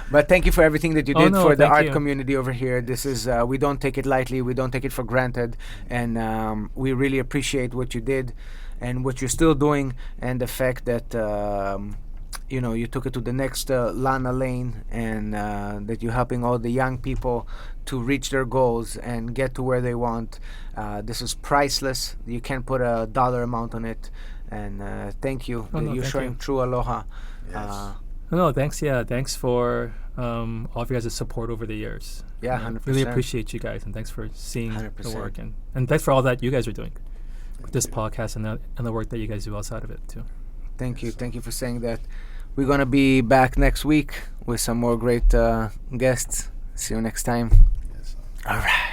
But thank you for everything that you did no, for the thank art you. community over here. This is we don't take it lightly. We don't take it for granted, and we really appreciate what you did and what you're still doing, and the fact that you took it to the next Lana lane, and that you're helping all the young people to reach their goals and get to where they want. This is priceless. You can't put a dollar amount on it. And thank you. Oh, no, You're thank showing you. true aloha. Yes. No, thanks. Yeah, thanks for all of you guys' support over the years. Yeah, You know, 100%. Really appreciate you guys, and thanks for seeing 100%. the work, and thanks for all that you guys are doing with this podcast and the work that you guys do outside of it too. Thank you. Thank you for saying that. We're going to be back next week with some more great guests. See you next time. Yes. All right.